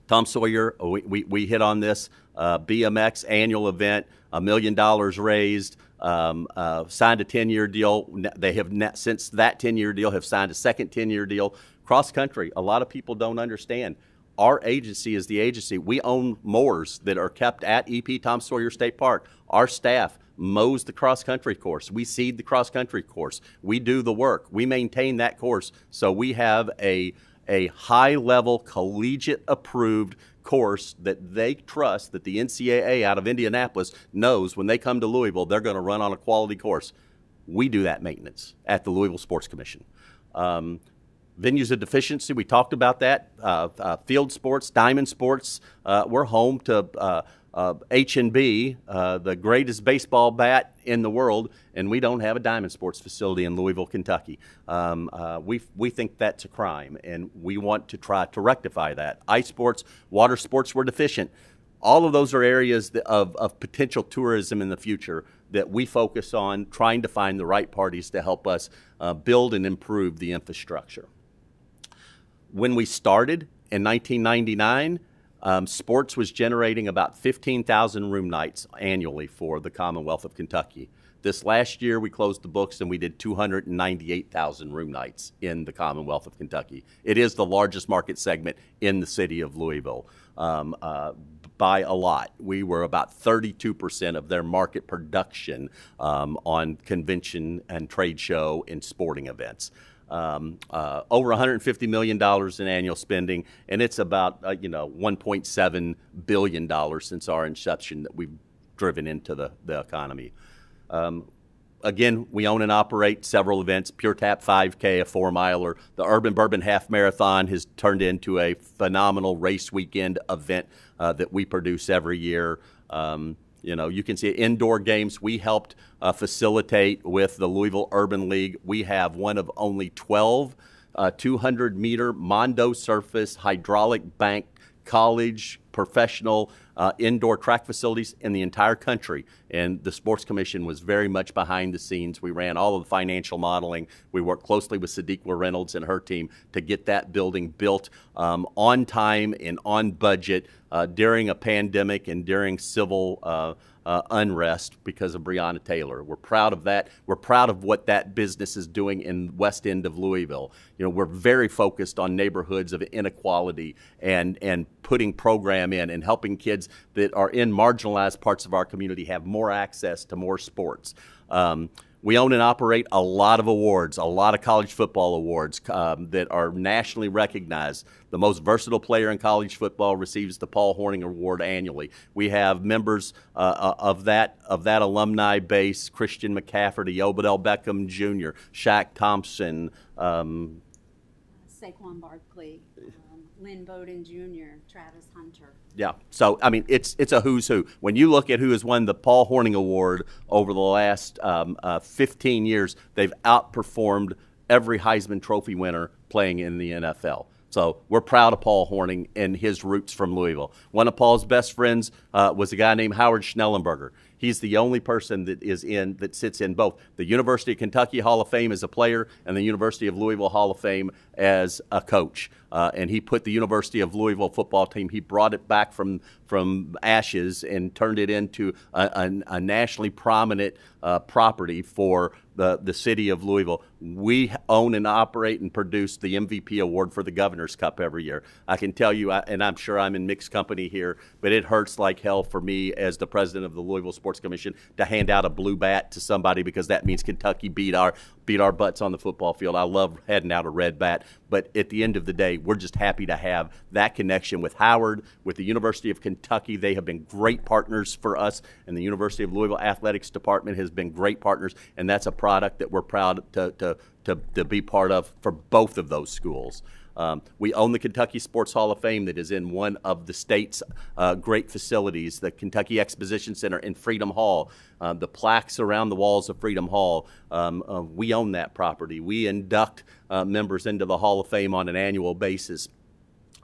Tom Sawyer, we hit on this, BMX annual event, $1 million raised, signed a 10-year deal. They have since that 10-year deal have signed a second 10-year deal. Cross country, a lot of people don't understand. Our agency is the agency. We own mowers that are kept at EP Tom Sawyer State Park. Our staff mows the cross country course. We seed the cross country course. We do the work. We maintain that course. So we have a high-level, collegiate-approved course that they trust, that the NCAA out of Indianapolis knows when they come to Louisville, they're going to run on a quality course. We do that maintenance at the Louisville Sports Commission. Venues of deficiency, we talked about that. Field sports, diamond sports, we're home to H&B, the greatest baseball bat in the world, and we don't have a diamond sports facility in Louisville, Kentucky. We think that's a crime, and we want to try to rectify that. Ice sports, water sports were deficient. All of those are areas of potential tourism in the future that we focus on trying to find the right parties to help us build and improve the infrastructure. When we started in 1999, sports was generating about 15,000 room nights annually for the Commonwealth of Kentucky. This last year, we closed the books and we did 298,000 room nights in the Commonwealth of Kentucky. It is the largest market segment in the city of Louisville by a lot. We were about 32% of their market production on convention and trade show and sporting events. Over $150 million in annual spending, and it's about $1.7 billion since our inception that we've driven into the economy. Again, we own and operate several events, Pure Tap 5K, a 4-miler. The Urban Bourbon Half Marathon has turned into a phenomenal race weekend event that we produce every year. You can see indoor games we helped facilitate with the Louisville Urban League. We have one of only 12 200-meter Mondo surface hydraulic bank college professional indoor track facilities in the entire country. And the Sports Commission was very much behind the scenes. We ran all of the financial modeling. We worked closely with Sadiqa Reynolds and her team to get that building built on time and on budget during a pandemic and during civil unrest because of Breonna Taylor. We're proud of that. We're proud of what that business is doing in West End of Louisville. We're very focused on neighborhoods of inequality and putting program in and helping kids that are in marginalized parts of our community have more access to more sports. We own and operate a lot of awards, a lot of college football awards that are nationally recognized. The most versatile player in college football receives the Paul Horning Award annually. We have members of that alumni base: Christian McCafferty, Obadell Beckham Jr., Shaq Thompson, Saquon Barkley, Lynn Bowden Jr., Travis Hunter. Yeah, so I mean, it's a who's who. When you look at who has won the Paul Horning Award over the last 15 years, they've outperformed every Heisman Trophy winner playing in the NFL. So we're proud of Paul Horning and his roots from Louisville. One of Paul's best friends was a guy named Howard Schnellenberger. He's the only person that sits in both the University of Kentucky Hall of Fame as a player and the University of Louisville Hall of Fame as a coach. And he put the University of Louisville football team, he brought it back from ashes and turned it into a nationally prominent property for the city of Louisville. We own and operate and produce the MVP award for the Governor's Cup every year. I can tell you, and I'm sure I'm in mixed company here, but it hurts like hell for me as the president of the Louisville Sports Commission to hand out a blue bat to somebody, because that means Kentucky beat our butts on the football field. I love handing out a red bat, but at the end of the day, we're just happy to have that connection with Howard, with the University of Kentucky. They have been great partners for us, and the University of Louisville Athletics Department has been great partners, and that's a product that we're proud to be part of for both of those schools. We own the Kentucky Sports Hall of Fame that is in one of the state's great facilities, the Kentucky Exposition Center in Freedom Hall. The plaques around the walls of Freedom Hall, we own that property. We induct members into the Hall of Fame on an annual basis.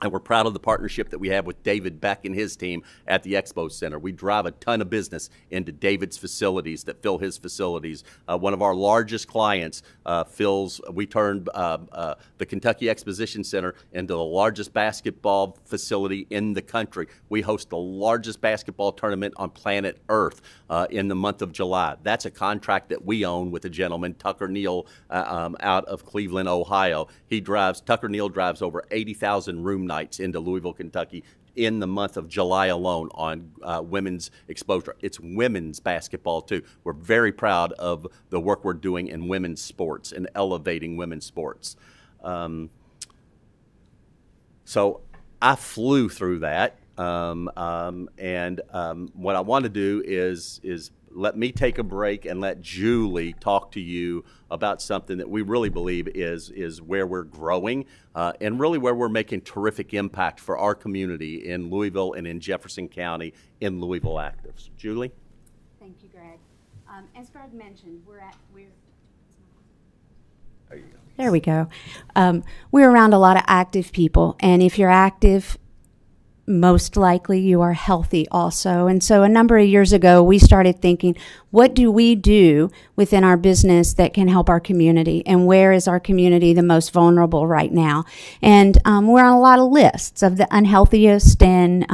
And we're proud of the partnership that we have with David Beck and his team at the Expo Center. We drive a ton of business into David's facilities that fill his facilities. One of our largest clients we turned the Kentucky Exposition Center into the largest basketball facility in the country. We host the largest basketball tournament on planet Earth in the month of July. That's a contract that we own with a gentleman, Tucker Neal, out of Cleveland, Ohio. Tucker Neal drives over 80,000 room nights into Louisville, Kentucky in the month of July alone on women's exposure. It's women's basketball too. We're very proud of the work we're doing in women's sports and elevating women's sports. So I flew through that, and what I want to do is let me take a break and let Julie talk to you about something that we really believe is where we're growing and really where we're making terrific impact for our community in Louisville and in Jefferson County in Louisville Actives. Julie? Thank you, Greg. As Greg mentioned, we're There you go. there we go. We're around a lot of active people, and if you're active, most likely you are healthy also. And so a number of years ago, we started thinking, what do we do within our business that can help our community? And where is our community the most vulnerable right now? And we're on a lot of lists of the unhealthiest and,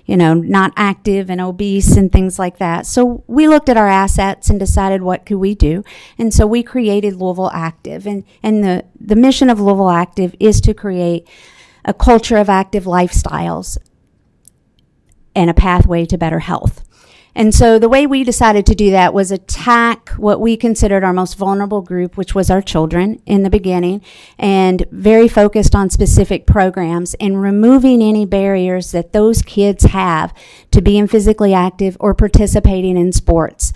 not active and obese and things like that. So we looked at our assets and decided what could we do. And so we created Louisville Active. And the mission of Louisville Active is to create a culture of active lifestyles and a pathway to better health. And so the way we decided to do that was attack what we considered our most vulnerable group, which was our children in the beginning, and very focused on specific programs and removing any barriers that those kids have to being physically active or participating in sports.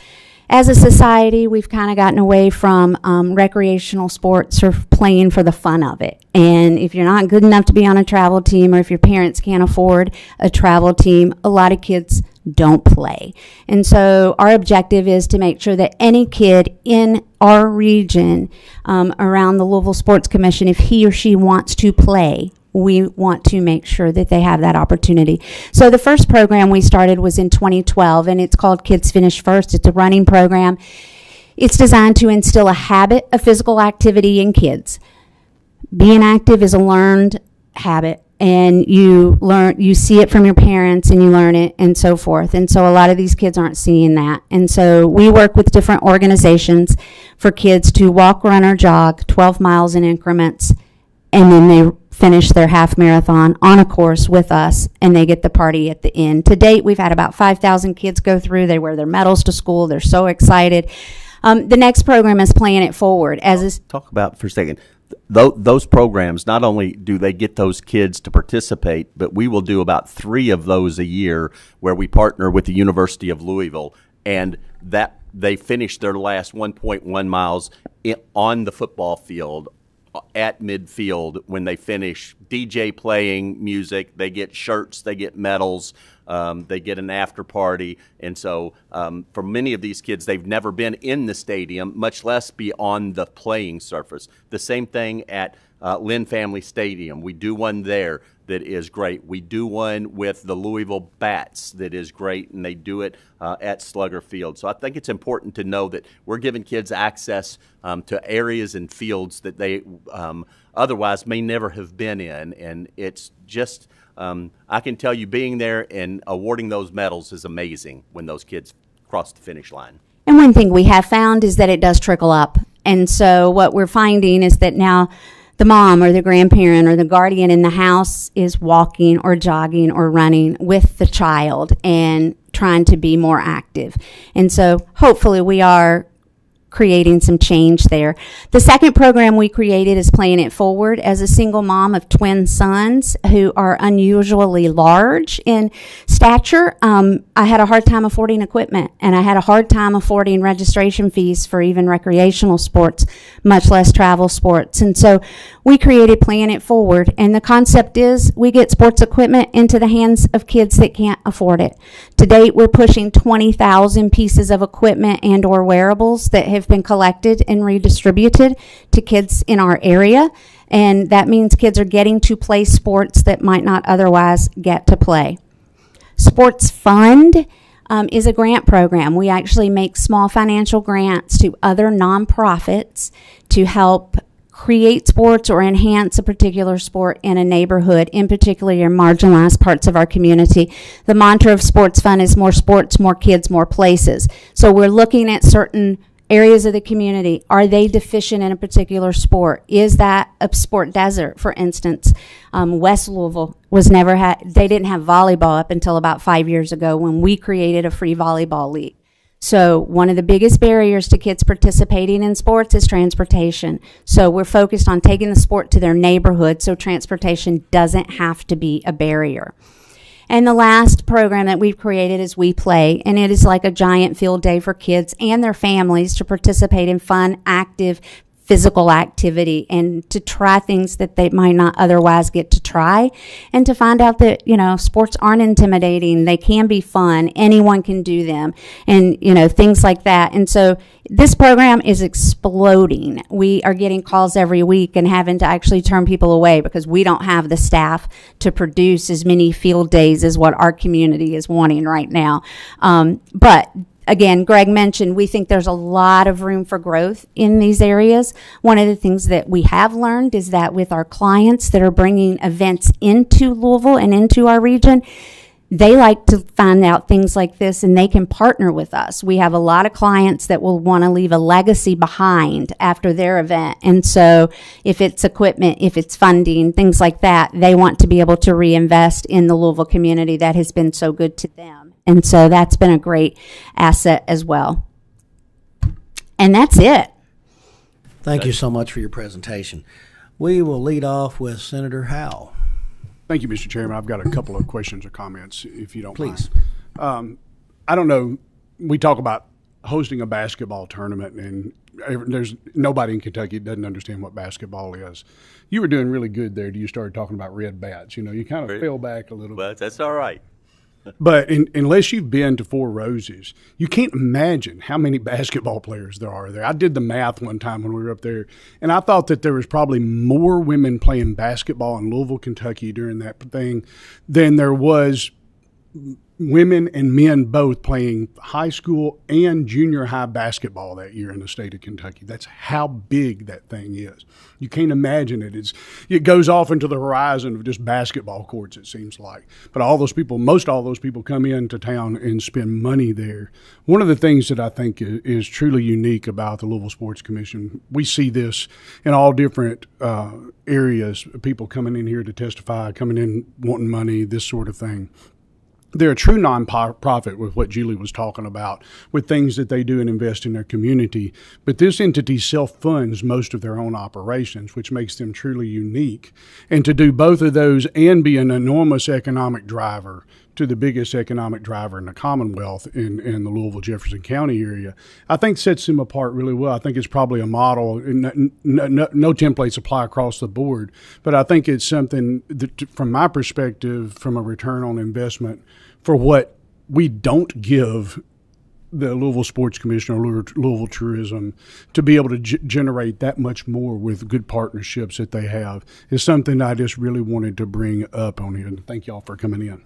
As a society, we've kind of gotten away from recreational sports or playing for the fun of it. And if you're not good enough to be on a travel team, or if your parents can't afford a travel team, a lot of kids don't play. And so our objective is to make sure that any kid in our region around the Louisville Sports Commission, if he or she wants to play, we want to make sure that they have that opportunity. So the first program we started was in 2012, and it's called Kids Finish First. It's a running program. It's designed to instill a habit of physical activity in kids. Being active is a learned habit, and you see it from your parents, and you learn it, and so forth. And so a lot of these kids aren't seeing that. And so we work with different organizations for kids to walk, run, or jog 12 miles in increments, and then they finish their half marathon on a course with us, and they get the party at the end. To date, we've had about 5,000 kids go through. They wear their medals to school. They're so excited. The next program is Playing It Forward. Talk about for a second. Those programs, not only do they get those kids to participate, but we will do about 3 of those a year where we partner with the University of Louisville, and that they finish their last 1.1 miles on the football field at midfield. When they finish, DJ playing music, they get shirts, they get medals. They get an after party. And so for many of these kids, they've never been in the stadium, much less be on the playing surface. The same thing at Lynn Family Stadium. We do one there that is great. We do one with the Louisville Bats that is great, and they do it at Slugger Field. So I think it's important to know that we're giving kids access to areas and fields that they otherwise may never have been in. And it's just, I can tell you, being there and awarding those medals is amazing when those kids cross the finish line. And one thing we have found is that it does trickle up. And so what we're finding is that now the mom or the grandparent or the guardian in the house is walking or jogging or running with the child and trying to be more active. And so hopefully we are creating some change there. The second program we created is Playing It Forward. As a single mom of twin sons who are unusually large in stature, I had a hard time affording equipment, and I had a hard time affording registration fees for even recreational sports, much less travel sports. And so we created Playing It Forward, and the concept is we get sports equipment into the hands of kids that can't afford it. To date, we're pushing 20,000 pieces of equipment and or wearables that have been collected and redistributed to kids in our area. And that means kids are getting to play sports that might not otherwise get to play. Sports Fund is a grant program. We actually make small financial grants to other nonprofits to help create sports or enhance a particular sport in a neighborhood, in particular in marginalized parts of our community. The mantra of Sports Fund is more sports, more kids, more places. So we're looking at certain areas of the community. Are they deficient in a particular sport? Is that a sport desert, for instance? West Louisville they didn't have volleyball up until about 5 years ago when we created a free volleyball league. So one of the biggest barriers to kids participating in sports is transportation. So we're focused on taking the sport to their neighborhood so transportation doesn't have to be a barrier. And the last program that we've created is We Play, and it is like a giant field day for kids and their families to participate in fun, active, physical activity and to try things that they might not otherwise get to try, and to find out that, sports aren't intimidating. They can be fun. Anyone can do them, and, things like that. And so this program is exploding. We are getting calls every week and having to actually turn people away because we don't have the staff to produce as many field days as what our community is wanting right now. But again, Greg mentioned, we think there's a lot of room for growth in these areas. One of the things that we have learned is that with our clients that are bringing events into Louisville and into our region, they like to find out things like this, and they can partner with us. We have a lot of clients that will want to leave a legacy behind after their event. And so if it's equipment, if it's funding, things like that, they want to be able to reinvest in the Louisville community that has been so good to them. And so that's been a great asset as well. And that's it. Thank you so much for your presentation. We will lead off with Senator Howell. Thank you, Mr. Chairman. I've got a couple of questions or comments, if you don't Please. mind. I don't know. We talk about hosting a basketball tournament, and there's nobody in Kentucky that doesn't understand what basketball is. You were doing really good there till you started talking about red bats. You kind of fell back a little bit. But that's all right. But unless you've been to Four Roses, you can't imagine how many basketball players there are there. I did the math one time when we were up there, and I thought that there was probably more women playing basketball in Louisville, Kentucky during that thing than there was women and men both playing high school and junior high basketball that year in the state of Kentucky. That's how big that thing is. You can't imagine it. It goes off into the horizon of just basketball courts, it seems like. But most all those people come into town and spend money there. One of the things that I think is truly unique about the Louisville Sports Commission, we see this in all different areas, people coming in here to testify, coming in wanting money, this sort of thing. They're a true nonprofit with what Julie was talking about, with things that they do and invest in their community. But this entity self-funds most of their own operations, which makes them truly unique. And to do both of those and be an enormous economic driver to the biggest economic driver in the Commonwealth in the Louisville-Jefferson County area, I think sets them apart really well. I think it's probably a model. No templates apply across the board, but I think it's something that, from my perspective, from a return on investment for what we don't give the Louisville Sports Commission or Louisville Tourism to be able to generate that much more with good partnerships that they have is something I just really wanted to bring up on here. And thank y'all for coming in.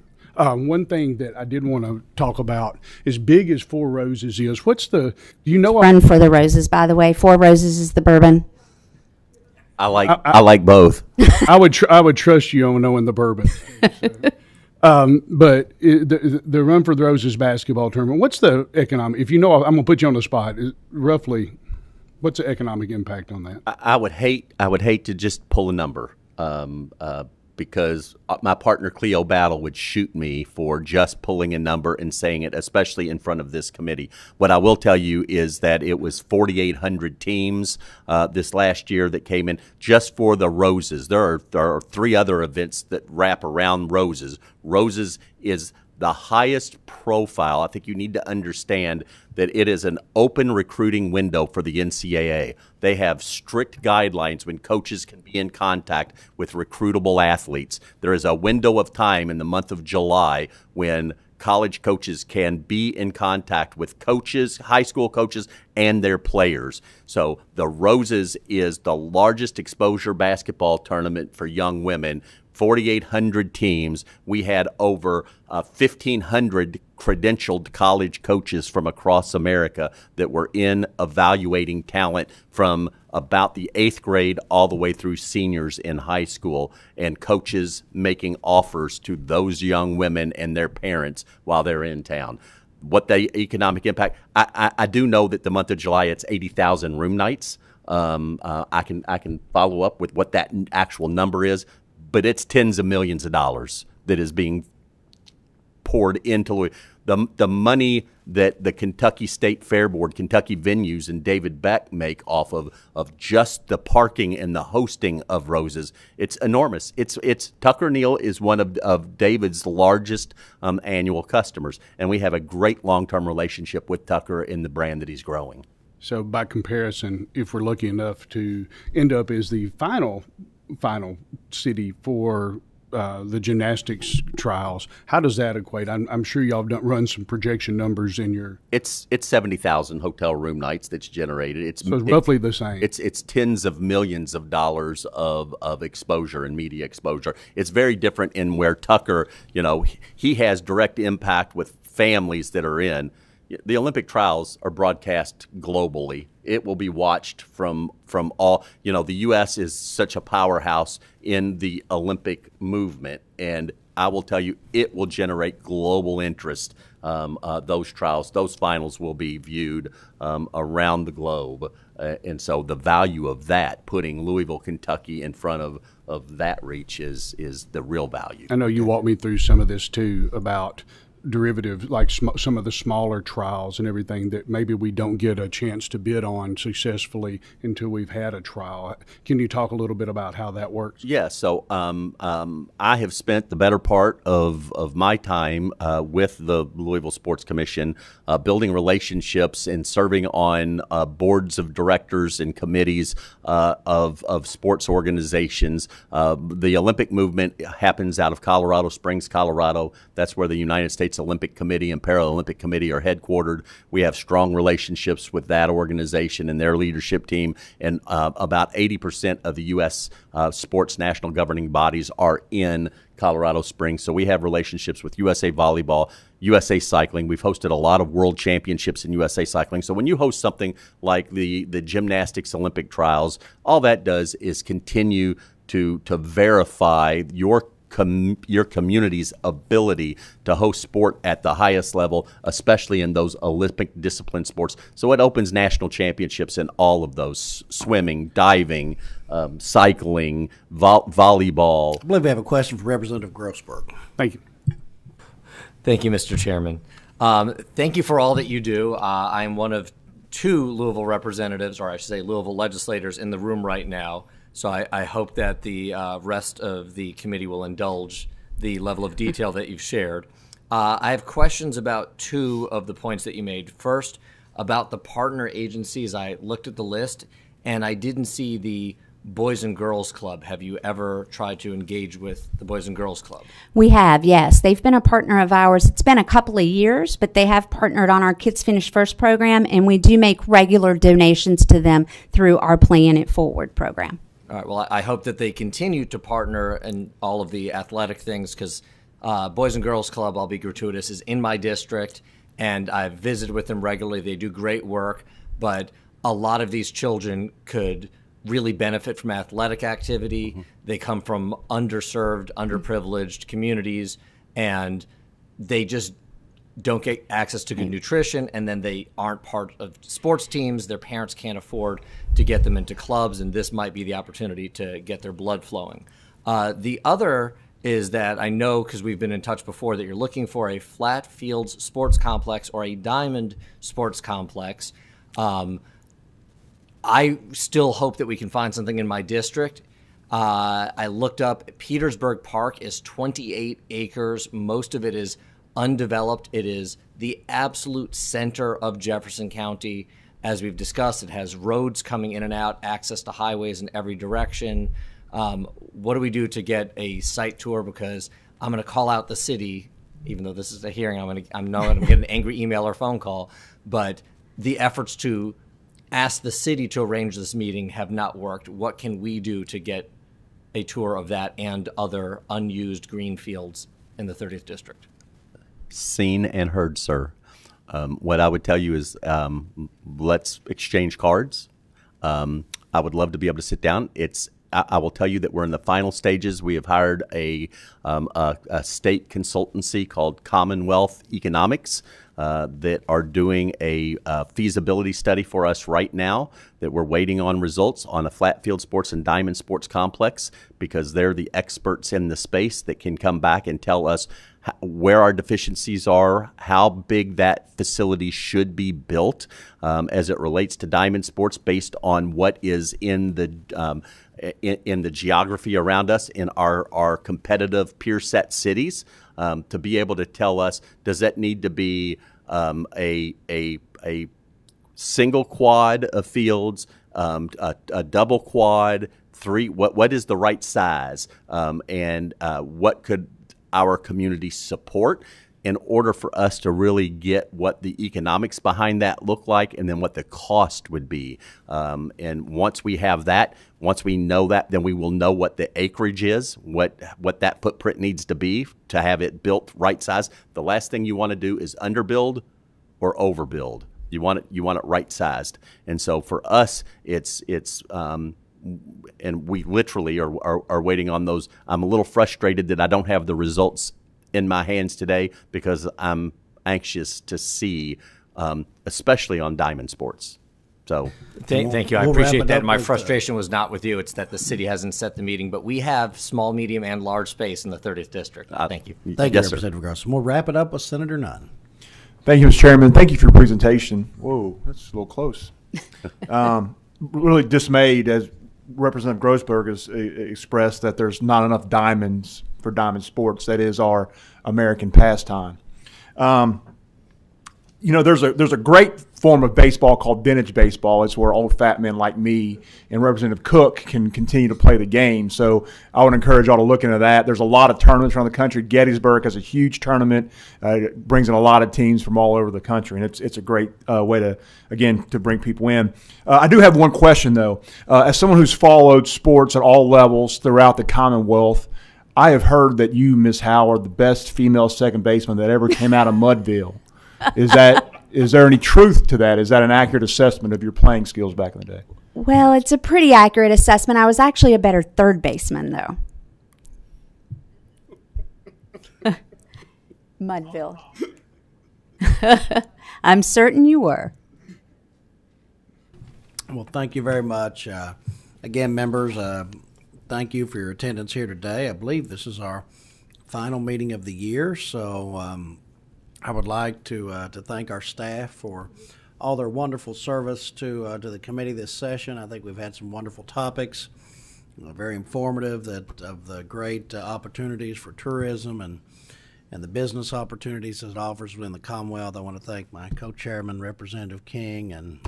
One thing that I did want to talk about, as big as Four Roses is, do you know? Run for the Roses, by the way. Four Roses is the bourbon. I like both. I would trust you on knowing the bourbon. But the Run for the Roses basketball tournament, what's the economic? If you know, I'm going to put you on the spot. Roughly, what's the economic impact on that? I would hate to just pull a number, because my partner Cleo Battle would shoot me for just pulling a number and saying it, especially in front of this committee. What I will tell you is that it was 4,800 teams this last year that came in just for the Roses. There are 3 other events that wrap around Roses. Roses is the highest profile. I think you need to understand that it is an open recruiting window for the NCAA. They have strict guidelines when coaches can be in contact with recruitable athletes. There is a window of time in the month of July when college coaches can be in contact with coaches, high school coaches, and their players. So the Roses is the largest exposure basketball tournament for young women. 4,800 teams. We had over 1,500 credentialed college coaches from across America that were in evaluating talent from about the 8th grade all the way through seniors in high school, and coaches making offers to those young women and their parents while they're in town. What the economic impact, I do know that the month of July it's 80,000 room nights. I can follow up with what that actual number is, but it's tens of millions of dollars that is being poured into the money that the Kentucky State Fair Board, Kentucky Venues, and David Beck make off of just the parking and the hosting of Roses. It's enormous. It's Tucker Neal is one of David's largest annual customers, and we have a great long-term relationship with Tucker in the brand that he's growing. So by comparison, if we're lucky enough to end up as the final city for the gymnastics trials, how does that equate? I'm sure y'all have run some projection numbers in your. It's 70,000 hotel room nights that's generated. It's roughly the same. It's tens of millions of dollars of exposure and media exposure. It's very different in where Tucker, he has direct impact with families that are in. The Olympic trials are broadcast globally. It will be watched from all, the U.S. is such a powerhouse in the Olympic movement, and I will tell you, it will generate global interest. Those trials, those finals will be viewed around the globe, and so the value of that, putting Louisville, Kentucky in front of that reach is the real value. I know you walked me through some of this too about derivative, like some of the smaller trials and everything that maybe we don't get a chance to bid on successfully until we've had a trial. Can you talk a little bit about how that works? Yeah, so I have spent the better part of my time with the Louisville Sports Commission building relationships and serving on boards of directors and committees of sports organizations. The Olympic movement happens out of Colorado Springs, Colorado. That's where the United States Olympic Committee and Paralympic Committee are headquartered. We have strong relationships with that organization and their leadership team, and about 80% of the U.S. Sports national governing bodies are in Colorado Springs. So we have relationships with USA Volleyball, USA Cycling. We've hosted a lot of world championships in USA Cycling. So when you host something like the gymnastics Olympic trials, all that does is continue to verify your community's ability to host sport at the highest level, especially in those Olympic discipline sports. So it opens national championships in all of those: swimming, diving, cycling, volleyball. I believe we have a question from Representative Grossberg. Thank you. Thank you, Mr. Chairman. Thank you for all that you do. I am one of 2 Louisville representatives, or I should say Louisville legislators, in the room right now. So I hope that the rest of the committee will indulge the level of detail that you've shared. I have questions about 2 of the points that you made. First, about the partner agencies. I looked at the list, and I didn't see the Boys and Girls Club. Have you ever tried to engage with the Boys and Girls Club? We have, yes. They've been a partner of ours. It's been a couple of years, but they have partnered on our Kids Finish First program, and we do make regular donations to them through our Playing It Forward program. All right. Well, I hope that they continue to partner in all of the athletic things, because Boys and Girls Club, I'll be gratuitous, is in my district, and I've visited with them regularly. They do great work, but a lot of these children could really benefit from athletic activity. Mm-hmm. They come from underserved, underprivileged communities, and they just don't get access to good nutrition, and then they aren't part of sports teams. Their parents can't afford to get them into clubs, and this might be the opportunity to get their blood flowing. The other is that I know, because we've been in touch before, that you're looking for a flat fields sports complex or a diamond sports complex. I still hope that we can find something in my district. I looked up, Petersburg Park is 28 acres. Most of it is undeveloped. It is the absolute center of Jefferson County. As we've discussed, it has roads coming in and out, access to highways in every direction. What do we do to get a site tour? Because I'm going to call out the city, even though this is a hearing, I'm not going to get an angry email or phone call, but the efforts to ask the city to arrange this meeting have not worked. What can we do to get a tour of that and other unused green fields in the 30th District? Seen and heard, sir. What I would tell you is let's exchange cards. I would love to be able to sit down. I will tell you that we're in the final stages. We have hired a state consultancy called Commonwealth Economics that are doing a feasibility study for us right now, that we're waiting on results on a flat field sports and diamond sports complex, because they're the experts in the space that can come back and tell us where our deficiencies are, how big that facility should be built as it relates to diamond sports, based on what is in the geography around us in our competitive peer set cities, to be able to tell us, does that need to be a single quad of fields, a double quad, three, what is the right size, and what could our community support in order for us to really get what the economics behind that look like, and then what the cost would be. And once we have that, once we know that, then we will know what the acreage is, what that footprint needs to be to have it built right size. The last thing you want to do is underbuild or overbuild. You want it right sized. And so for us, it's and we literally are waiting on those. I'm a little frustrated that I don't have the results in my hands today, because I'm anxious to see, especially on diamond sports. So thank you. I appreciate that. My frustration was not with you. It's that the city hasn't set the meeting, but we have small, medium, and large space in the 30th District. Thank you. Thank you, Representative Garson. We'll wrap it up with Senator Nunn. Thank you, Mr. Chairman. Thank you for your presentation. Whoa, that's a little close. Really dismayed, as Representative Grossberg has expressed, that there's not enough diamonds for diamond sports. That is our American pastime. There's a great form of baseball called vintage baseball. It's where old fat men like me and Representative Cook can continue to play the game. So I would encourage y'all to look into that. There's a lot of tournaments around the country. Gettysburg has a huge tournament. It brings in a lot of teams from all over the country, and it's a great way to bring people in. I do have one question, though. As someone who's followed sports at all levels throughout the Commonwealth, I have heard that you, Ms. Howe, are the best female second baseman that ever came out of Mudville. Is there any truth to that? Is that an accurate assessment of your playing skills back in the day? Well, it's a pretty accurate assessment. I was actually a better third baseman, though. Mudville. I'm certain you were. Well, thank you very much. Again, members, thank you for your attendance here today. I believe this is our final meeting of the year, so I would like to thank our staff for all their wonderful service to the committee this session. I think we've had some wonderful topics, very informative, of the great opportunities for tourism and the business opportunities that it offers within the Commonwealth. I want to thank my co-chairman, Representative King, and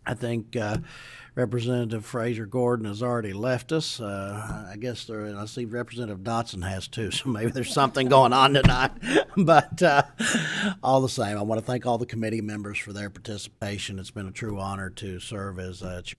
I think Representative Fraser Gordon has already left us. I guess I see Representative Dotson has too, so maybe there's something going on tonight. But all the same, I want to thank all the committee members for their participation. It's been a true honor to serve as chair.